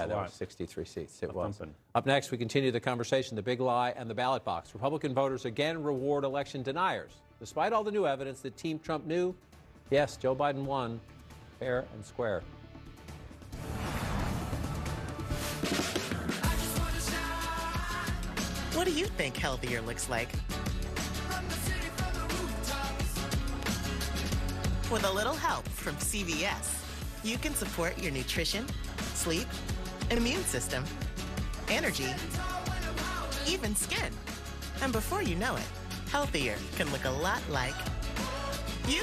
that was 63 seats. It was. Up next, we continue the conversation, the big lie and the ballot box. Republican voters again reward election deniers. Despite all the new evidence that Team Trump knew, yes, Joe Biden won fair and square. What do you think healthier looks like? With a little help from CVS, you can support your nutrition, sleep, and immune system, energy, even skin. And before you know it, healthier can look a lot like you.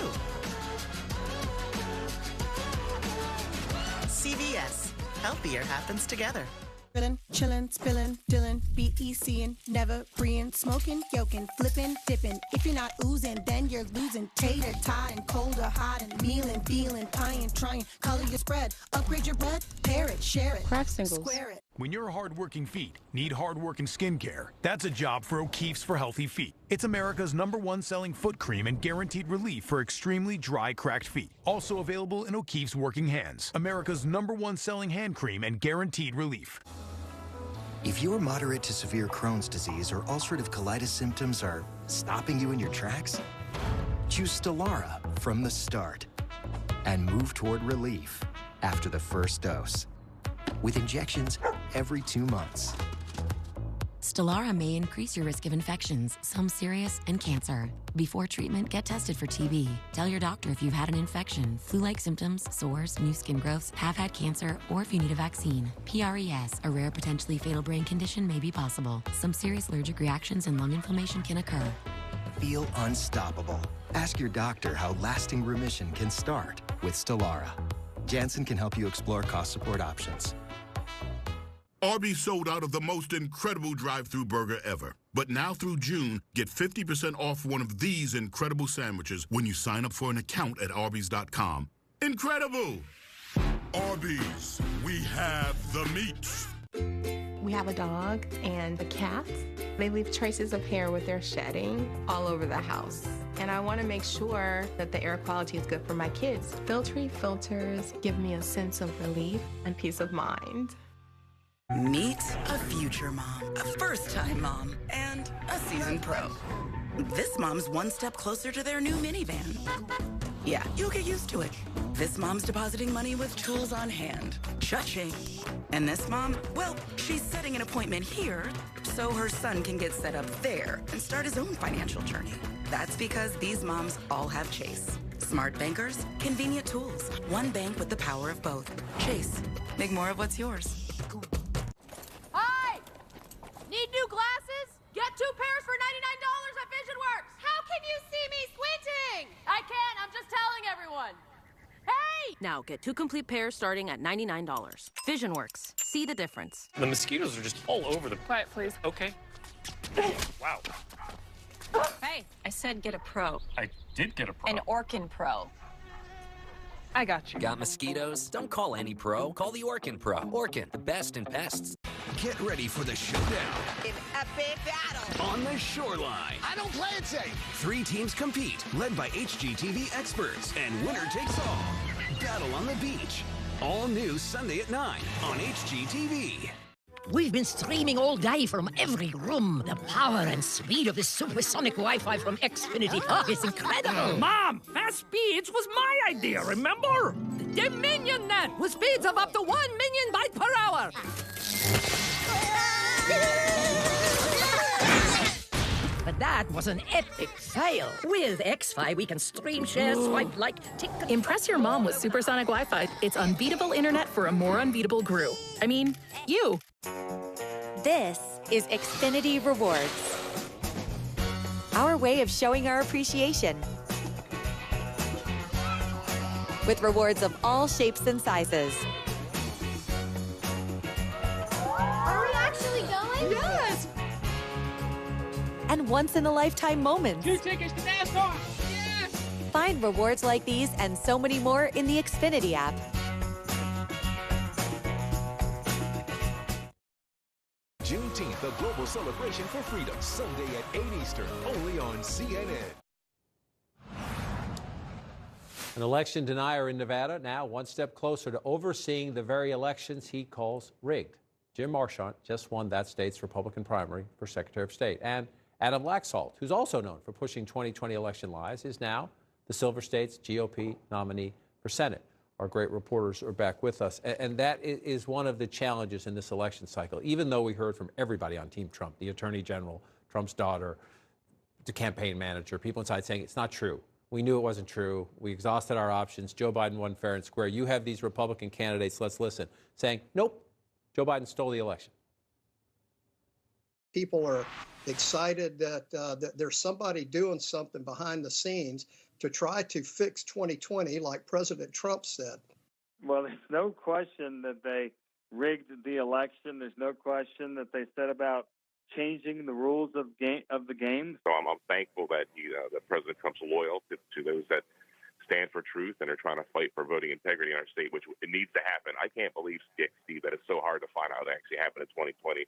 CVS. Healthier happens together. Chillin', spillin', dillin', BECin', never freein', smoking, yoking, flippin', dippin'. If you're not oozing, then you're losing. Tater, tot, and cold or hot, and mealin', feelin', pieing, trying. Color your spread, upgrade your bread, pair it, share it, Craft singles. Square it. When your hard-working feet need hard-working skincare, that's a job for O'Keeffe's for Healthy Feet. It's America's #1 selling foot cream and guaranteed relief for extremely dry, cracked feet. Also available in O'Keeffe's Working Hands, America's #1 selling hand cream and guaranteed relief. If your moderate to severe Crohn's disease or ulcerative colitis symptoms are stopping you in your tracks, choose Stelara from the start and move toward relief after the first dose with injections every 2 months. Stelara may increase your risk of infections, some serious, and cancer. Before treatment, get tested for TB. Tell your doctor if you've had an infection, flu-like symptoms, sores, new skin growths, have had cancer, or if you need a vaccine. PRES, a rare potentially fatal brain condition, may be possible. Some serious allergic reactions and lung inflammation can occur. Feel unstoppable. Ask your doctor how lasting remission can start with Stelara. Janssen can help you explore cost support options. Arby's sold out of the most incredible drive-thru burger ever. But now through June, get 50% off one of these incredible sandwiches when you sign up for an account at Arby's.com. Incredible! Arby's, we have the meats. We have a dog and a cat. They leave traces of hair with their shedding all over the house. And I want to make sure that the air quality is good for my kids. Filtree filters give me a sense of relief and peace of mind. Meet a future mom, a first-time mom, and a seasoned pro. This mom's one step closer to their new minivan. Yeah, you'll get used to it. This mom's depositing money with tools on hand. Cha-ching. And this mom, well, she's setting an appointment here so her son can get set up there and start his own financial journey. That's because these moms all have Chase. Smart bankers, convenient tools. One bank with the power of both. Chase. Make more of what's yours. Hi! Need new glasses? Get 2 pairs for $99 at VisionWorks. How can you see me squinting? I can't. I'm just telling everyone. Hey! Now get 2 complete pairs starting at $99. VisionWorks. See the difference. The mosquitoes are just all over the... Quiet, please. Okay. Wow. Hey, I said get a pro. I did get a pro. An Orkin Pro. I got you. Got mosquitoes? Don't call any pro. Call the Orkin Pro. Orkin, the best in pests. Get ready for the showdown An epic battle. on the shoreline. I don't play it safe. 3 teams compete, led by HGTV experts, and winner takes all. Battle on the beach. All new Sunday at 9 on HGTV. We've been streaming all day from every room. The power and speed of this supersonic Wi-Fi from Xfinity is incredible. Mom, fast speeds was my idea, remember? Dominion Net with speeds of up to 1 million bytes per hour. But that was an epic fail. With X-Fi, we can stream, share, swipe, like, tick. Impress your mom with supersonic Wi-Fi. It's unbeatable internet for a more unbeatable crew. I mean, you. This is Xfinity Rewards, our way of showing our appreciation. With rewards of all shapes and sizes. Are we actually going? Yes! And once-in-a-lifetime moments. 2 tickets to NASCAR! Yes! Find rewards like these and so many more in the Xfinity app. Juneteenth, the global celebration for freedom, Sunday at 8 Eastern, only on CNN. An election denier in Nevada, now one step closer to overseeing the very elections he calls rigged. Jim Marchant just won that state's Republican primary for Secretary of State. And Adam Laxalt, who's also known for pushing 2020 election lies, is now the Silver State's GOP nominee for Senate. Our great reporters are back with us. And that is one of the challenges in this election cycle. Even though we heard from everybody on Team Trump, the Attorney General, Trump's daughter, the campaign manager, people inside saying it's not true. We knew it wasn't true. We exhausted our options. Joe Biden won fair and square. You have these Republican candidates, let's listen, saying, nope, Joe Biden stole the election. People are excited that there's somebody doing something behind the scenes to try to fix 2020, like President Trump said. Well, there's no question that they rigged the election. There's no question that they set about changing the rules of the game. So I'm thankful that that President Trump's loyal to those that stand for truth and are trying to fight for voting integrity in our state, which it needs to happen. I can't believe, Steve, that it's so hard to find out it actually happened in 2020.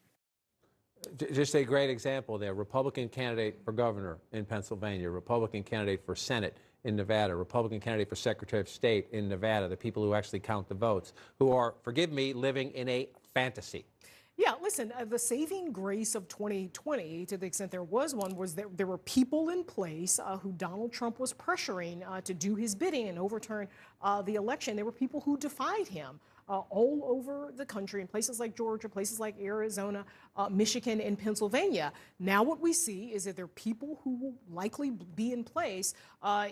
Just a great example there. Republican candidate for governor in Pennsylvania, Republican candidate for Senate in Nevada, Republican candidate for Secretary of State in Nevada, the people who actually count the votes, who are, forgive me, living in a fantasy. Yeah, listen, the saving grace of 2020, to the extent there was one, was that there were people in place who Donald Trump was pressuring to do his bidding and overturn the election. There were people who defied him. all over the country in places like Georgia, places like Arizona, Michigan, and Pennsylvania. Now what we see is that there are people who will likely be in place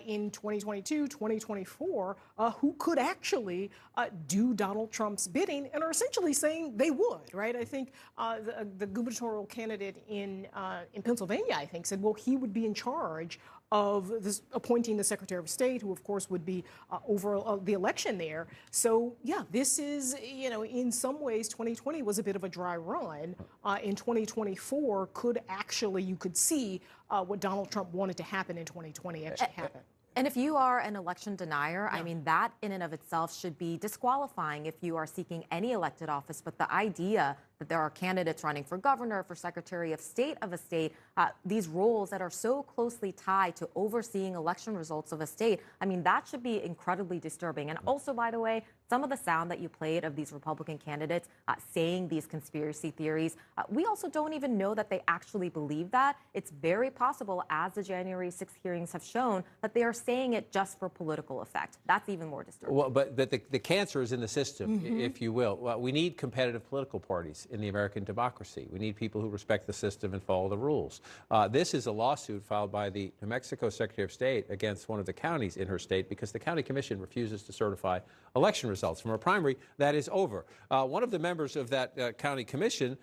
in 2022, 2024, who could actually do Donald Trump's bidding and are essentially saying they would, right? I think the gubernatorial candidate in Pennsylvania, I think, said, well, he would be in charge of this, appointing the Secretary of State, who, of course, would be over the election there. So, yeah, this is, you know, in some ways, 2020 was a bit of a dry run. In 2024, could actually, you could see what Donald Trump wanted to happen in 2020 actually happen. And if you are an election denier, I mean, that in and of itself should be disqualifying if you are seeking any elected office. But the idea that there are candidates running for governor, for secretary of state, these roles that are so closely tied to overseeing election results of a state, I mean, that should be incredibly disturbing. And also, by the way, some of the sound that you played of these Republican candidates saying these conspiracy theories, we also don't even know that they actually believe that. It's very possible, as the January 6th hearings have shown, that they are saying it just for political effect. That's even more disturbing. Well, but the cancer is in the system, if you will. Well, we need competitive political parties in the American democracy. We need people who respect the system and follow the rules. This is a lawsuit filed by the New Mexico Secretary of State against one of the counties in her state because the county commission refuses to certify election results from a primary that is over. One of the members of that county commission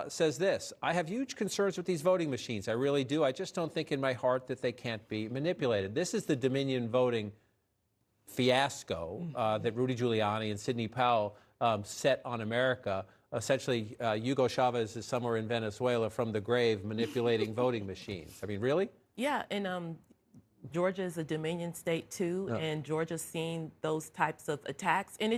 says this: I have huge concerns with these voting machines. I really do. I just don't think in my heart that they can't be manipulated. This is the Dominion voting fiasco that Rudy Giuliani and Sidney Powell set on America. Essentially, Hugo Chavez is somewhere in Venezuela from the grave manipulating voting machines. I mean, really? Yeah, and Georgia is a Dominion state too, and Georgia's seen those types of attacks. And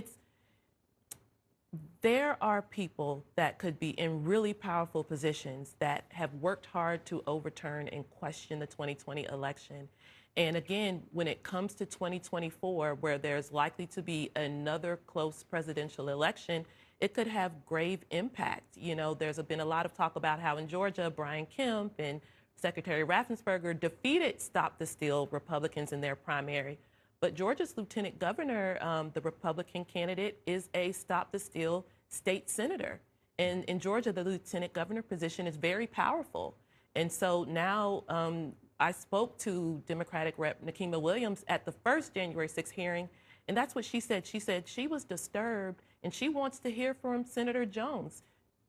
there are people that could be in really powerful positions that have worked hard to overturn and question the 2020 election. And again, when it comes to 2024, where there's likely to be another close presidential election, it could have grave impact. You know, there's been a lot of talk about how in Georgia, Brian Kemp and Secretary Raffensperger defeated Stop the Steal Republicans in their primary. But Georgia's lieutenant governor, the Republican candidate, is a Stop the Steal state senator. And in Georgia, the lieutenant governor position is very powerful. And so now I spoke to Democratic Rep. Nikema Williams at the first January 6th hearing, and that's what she said. She said she was disturbed and she wants to hear from Senator Jones.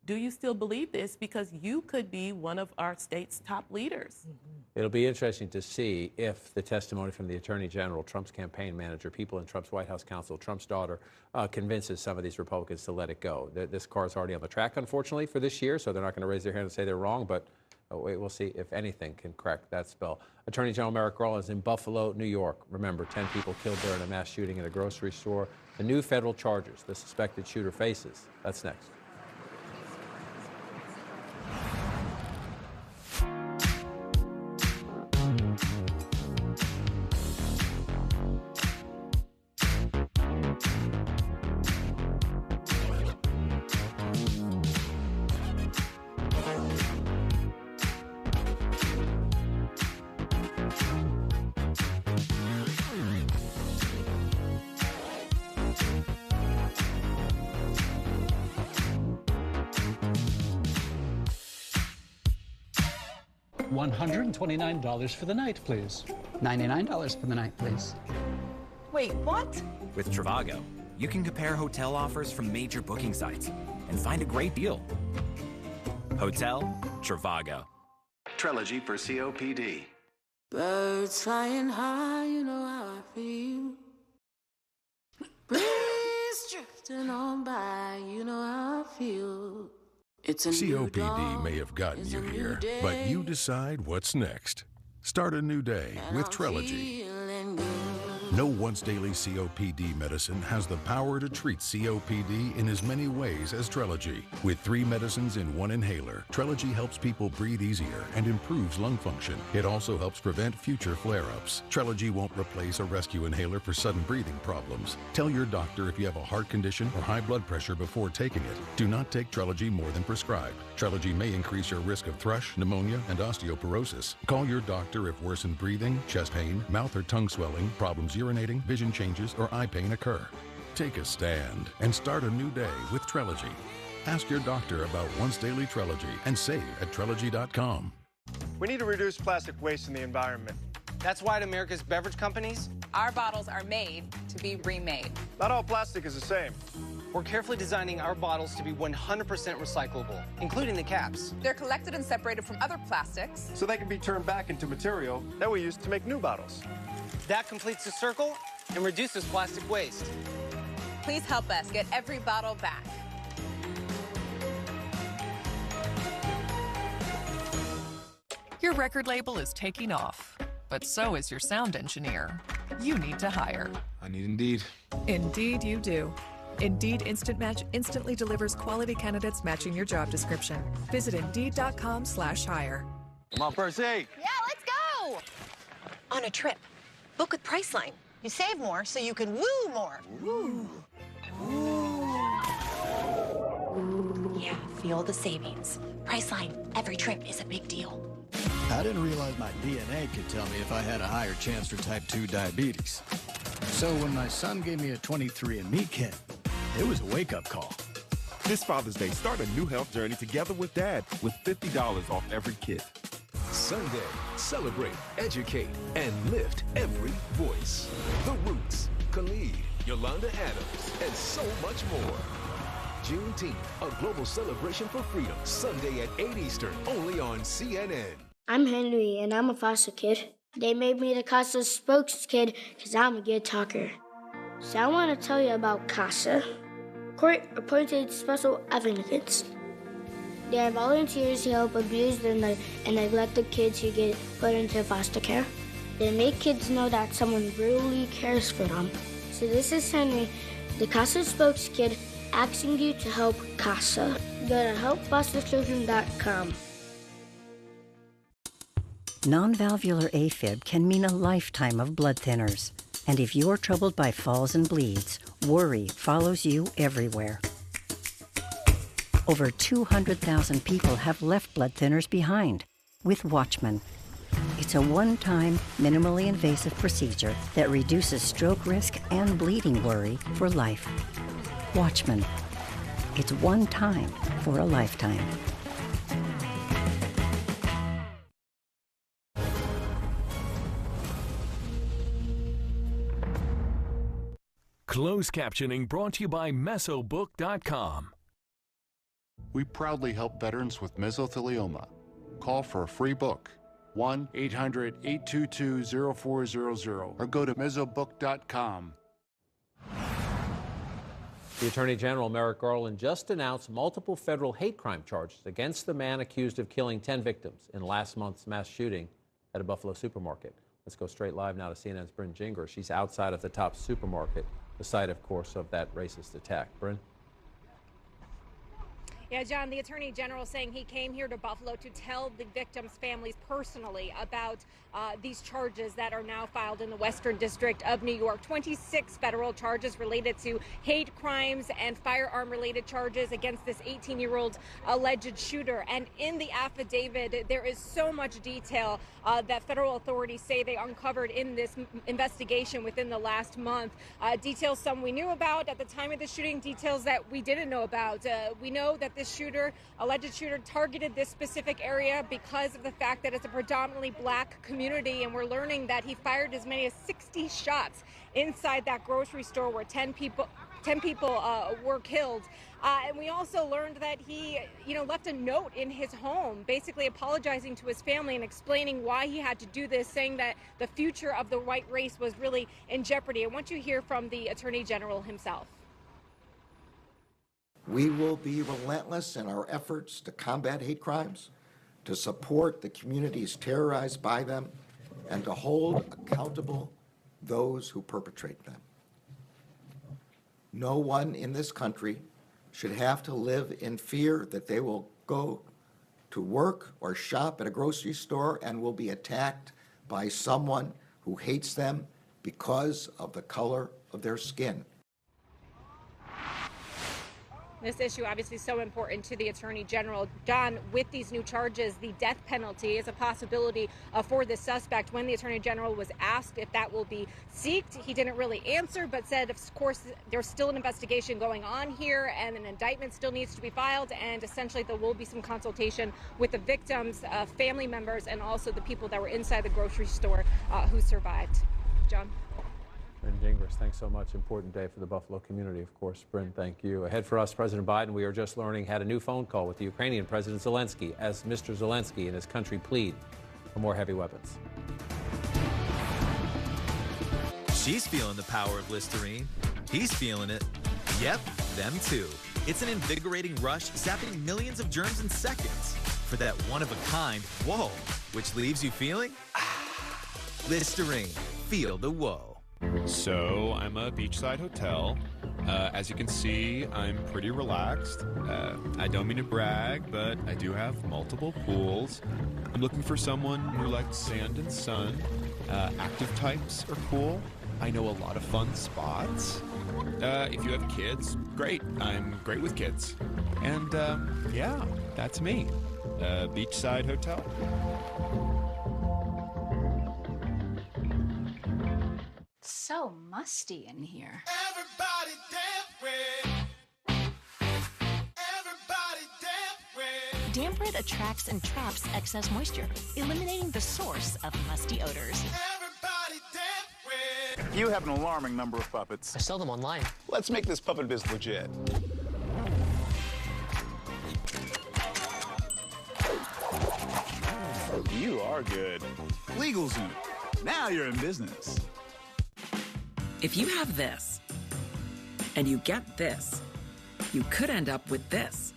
Do you still believe this? Because you could be one of our state's top leaders. It'll be interesting to see if the testimony from the Attorney General, Trump's campaign manager, people in Trump's White House counsel, Trump's daughter, convinces some of these Republicans to let it go. This car is already on the track, unfortunately, for this year, so they're not going to raise their hand and say they're wrong, but we'll see if anything can crack that spell. Attorney General Merrick Garland is in Buffalo, New York. Remember, 10 people killed there in a mass shooting in a grocery store. The new federal charges the suspected shooter faces. That's next. $129 for the night, please. $99 for the night, please. Wait, what? With Trivago, you can compare hotel offers from major booking sites and find a great deal. Hotel Trivago. Trelegy for COPD. Birds flying high, you know how I feel. Breeze drifting on by, you know how I feel. It's a COPD may have gotten you here, but you decide what's next. Start a new day with Trelegy. No once-daily COPD medicine has the power to treat COPD in as many ways as Trelegy. With 3 medicines in 1 inhaler, Trelegy helps people breathe easier and improves lung function. It also helps prevent future flare-ups. Trelegy won't replace a rescue inhaler for sudden breathing problems. Tell your doctor if you have a heart condition or high blood pressure before taking it. Do not take Trelegy more than prescribed. Trelegy may increase your risk of thrush, pneumonia, and osteoporosis. Call your doctor if worsened breathing, chest pain, mouth or tongue swelling, problems urinating, vision changes, or eye pain occur. Take a stand and start a new day with Trelegy. Ask your doctor about once daily Trelegy and save at Trelegy.com. We need to reduce plastic waste in the environment. That's why at America's beverage companies, our bottles are made to be remade. Not all plastic is the same. We're carefully designing our bottles to be 100% recyclable, including the caps. They're collected and separated from other plastics, so they can be turned back into material that we use to make new bottles. That completes the circle and reduces plastic waste. Please help us get every bottle back. Your record label is taking off, but so is your sound engineer. You need to hire. I need Indeed. Indeed you do. Indeed Instant Match instantly delivers quality candidates matching your job description. Visit Indeed.com/hire. Come on, first aid. Yeah, let's go! On a trip, book with Priceline. You save more so you can woo more. Woo. Yeah, feel the savings. Priceline, every trip is a big deal. I didn't realize my DNA could tell me if I had a higher chance for type 2 diabetes. So when my son gave me a 23andMe kit, it was a wake-up call. This Father's Day, start a new health journey together with Dad with $50 off every kit. Sunday, celebrate, educate, and lift every voice. The Roots, Khalid, Yolanda Adams, and so much more. Juneteenth, a global celebration for freedom. Sunday at 8 Eastern, only on CNN. I'm Henry, and I'm a foster kid. They made me the CASA spokes kid because I'm a good talker. So I want to tell you about CASA. Court-appointed special advocates. They are volunteers who help abused and neglected kids who get put into foster care. They make kids know that someone really cares for them. So this is Henry, the CASA spokes kid, asking you to help CASA. Go to helpfosterchildren.com. Non-valvular AFib can mean a lifetime of blood thinners. And if you're troubled by falls and bleeds, worry follows you everywhere. Over 200,000 people have left blood thinners behind with Watchman. It's a one-time, minimally invasive procedure that reduces stroke risk and bleeding worry for life. Watchman. It's one time for a lifetime. Closed captioning brought to you by Mesobook.com. We proudly help veterans with mesothelioma. Call for a free book, 1-800-822-0400, or go to Mesobook.com. The Attorney General, Merrick Garland, just announced multiple federal hate crime charges against the man accused of killing 10 victims in last month's mass shooting at a Buffalo supermarket. Let's go straight live now to CNN's Bryn Jinger. She's outside of the Tops supermarket, the site, of course, of that racist attack. Bryn? Yeah, John, the Attorney General saying he came here to Buffalo to tell the victims' families personally about these charges that are now filed in the Western District of New York. 26 federal charges related to hate crimes and firearm-related charges against this 18-year-old alleged shooter. And in the affidavit, there is so much detail that federal authorities say they uncovered in this investigation within the last month. Details some we knew about at the time of the shooting, details that we didn't know about. We know that this alleged shooter, targeted this specific area because of the fact that it's a predominantly black community, and we're learning that he fired as many as 60 shots inside that grocery store where 10 people were killed. And we also learned that he, left a note in his home, basically apologizing to his family and explaining why he had to do this, saying that the future of the white race was really in jeopardy. I want you to hear from the Attorney General himself. We will be relentless in our efforts to combat hate crimes, to support the communities terrorized by them, and to hold accountable those who perpetrate them. No one in this country should have to live in fear that they will go to work or shop at a grocery store and will be attacked by someone who hates them because of the color of their skin. This issue obviously so important to the Attorney General. John, with these new charges, the death penalty is a possibility for the suspect. When the Attorney General was asked if that will be sought, he didn't really answer, but said, of course, there's still an investigation going on here and an indictment still needs to be filed, and essentially there will be some consultation with the victims, family members, and also the people that were inside the grocery store who survived. John? Bryn Gingras, thanks so much. Important day for the Buffalo community, of course. Bryn, thank you. Ahead for us, President Biden, we are just learning, had a new phone call with the Ukrainian President Zelensky as Mr. Zelensky and his country plead for more heavy weapons. She's feeling the power of Listerine. He's feeling it. Yep, them too. It's an invigorating rush, zapping millions of germs in seconds for that one-of-a-kind whoa, which leaves you feeling Listerine. Feel the whoa. So I'm a beachside hotel. As you can see, I'm pretty relaxed. I don't mean to brag, but I do have multiple pools. I'm looking for someone who likes sand and sun. Active types are cool. I know a lot of fun spots. If you have kids, great. I'm great with kids. And yeah, that's me. Beachside hotel. So musty in here. Everybody Damp Rid attracts and traps excess moisture, eliminating the source of musty odors. You have an alarming number of puppets. I sell them online. Let's make this puppet biz legit. You are good. LegalZoom. Now you're in business. If you have this, and you get this, you could end up with this.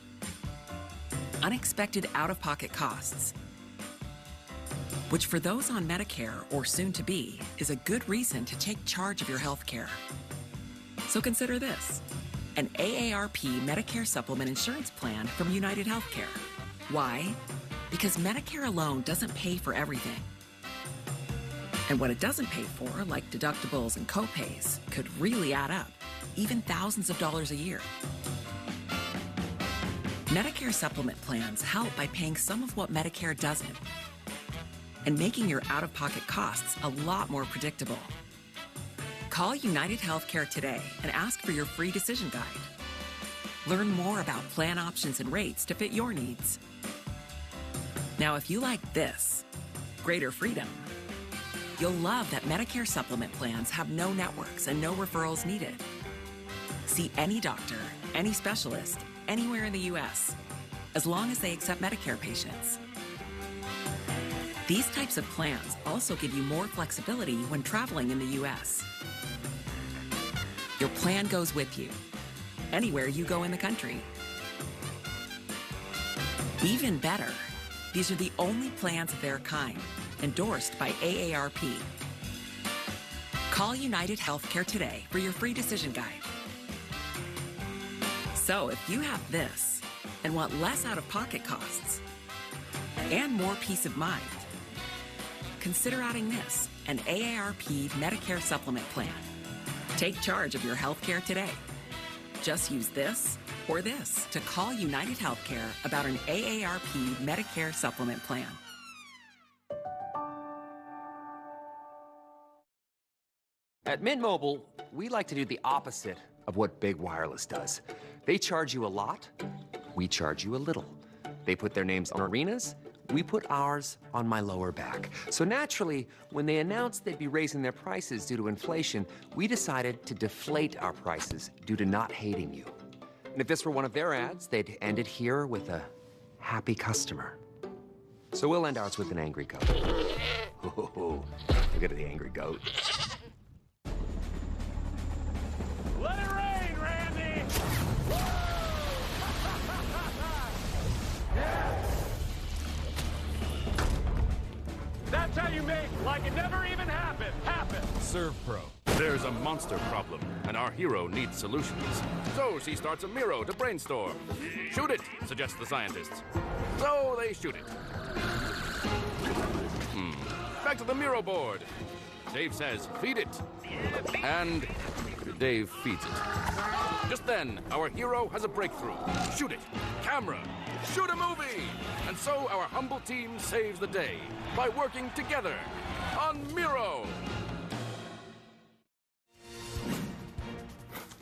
Unexpected out-of-pocket costs, which for those on Medicare or soon to be, is a good reason to take charge of your health care. So consider this, an AARP Medicare Supplement Insurance Plan from United Healthcare. Why? Because Medicare alone doesn't pay for everything. And what it doesn't pay for, like deductibles and copays, could really add up, even thousands of dollars a year. Medicare supplement plans help by paying some of what Medicare doesn't and making your out-of-pocket costs a lot more predictable. Call United Healthcare today and ask for your free decision guide. Learn more about plan options and rates to fit your needs. Now, if you like this, greater freedom, you'll love that Medicare supplement plans have no networks and no referrals needed. See any doctor, any specialist, anywhere in the U.S., as long as they accept Medicare patients. These types of plans also give you more flexibility when traveling in the U.S. Your plan goes with you, anywhere you go in the country. Even better, these are the only plans of their kind, endorsed by AARP. Call United Healthcare today for your free decision guide. So if you have this and want less out-of-pocket costs and more peace of mind, consider adding this, an AARP Medicare supplement plan. Take charge of your healthcare today. Just use this or this to call United Healthcare about an AARP Medicare supplement plan. At Mint Mobile, we like to do the opposite of what Big Wireless does. They charge you a lot, we charge you a little. They put their names on arenas, we put ours on my lower back. So naturally, when they announced they'd be raising their prices due to inflation, we decided to deflate our prices due to not hating you. And if this were one of their ads, they'd end it here with a happy customer. So we'll end ours with an angry goat. Ooh, look at the angry goat. Let it rain, Randy! Yeah. That's how you make like it never even happened. ServPro. There's a monster problem, and our hero needs solutions. So she starts a Miro to brainstorm. Shoot it, suggest the scientists. So they shoot it. Back to the Miro board. Dave says, feed it. And Dave feeds it. Just then, our hero has a breakthrough. Shoot it. Camera. Shoot a movie. And so our humble team saves the day by working together on Miro.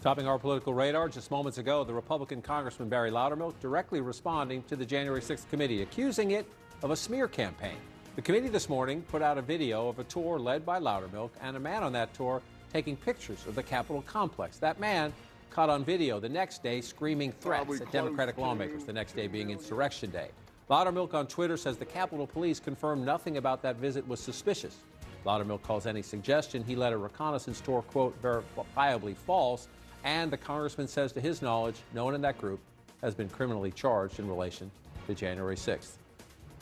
Topping our political radar just moments ago, the Republican Congressman Barry Loudermilk directly responding to the January 6th committee, accusing it of a smear campaign. The committee this morning put out a video of a tour led by Loudermilk and a man on that tour taking pictures of the Capitol complex. That man caught on video the next day screaming threats at Democratic lawmakers, the next day being Insurrection Day. Loudermilk on Twitter says the Capitol Police confirmed nothing about that visit was suspicious. Loudermilk calls any suggestion he led a reconnaissance tour, quote, verifiably false, and the congressman says to his knowledge, no one in that group has been criminally charged in relation to January 6th.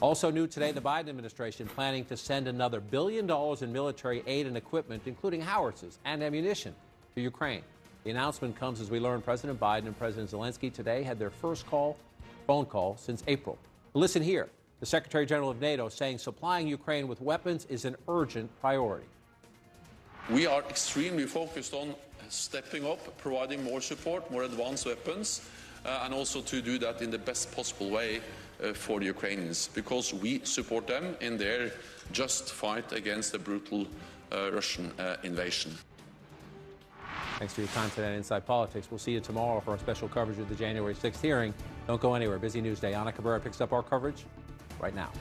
Also new today, the Biden administration planning to send another $1 billion in military aid and equipment, including howitzers and ammunition, to Ukraine. The announcement comes as we learn President Biden and President Zelensky today had their first phone call since April. Listen here, the Secretary General of NATO saying supplying Ukraine with weapons is an urgent priority. We are extremely focused on stepping up, providing more support, more advanced weapons, and also to do that in the best possible way for the Ukrainians, because we support them in their just fight against the brutal Russian invasion. Thanks for your time today on Inside Politics. We'll see you tomorrow for our special coverage of the January 6th hearing. Don't go anywhere. Busy news day. Ana Cabrera picks up our coverage right now.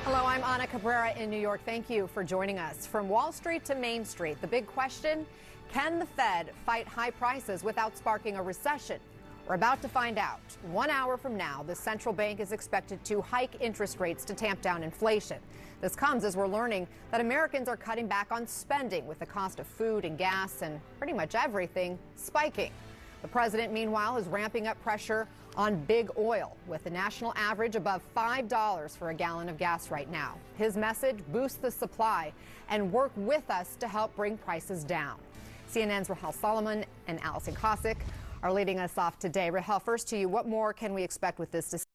Hello, I'm Ana Cabrera in New York. Thank you for joining us. From Wall Street to Main Street, the big question, can the Fed fight high prices without sparking a recession? We're about to find out. 1 hour from now, the central bank is expected to hike interest rates to tamp down inflation. This comes as we're learning that Americans are cutting back on spending with the cost of food and gas and pretty much everything spiking. The president, meanwhile, is ramping up pressure on big oil, with the national average above $5 for a gallon of gas right now. His message, boost the supply and work with us to help bring prices down. CNN's Rahel Solomon and Allison Kosick are leading us off today. Rahel, first to you, what more can we expect with this decision?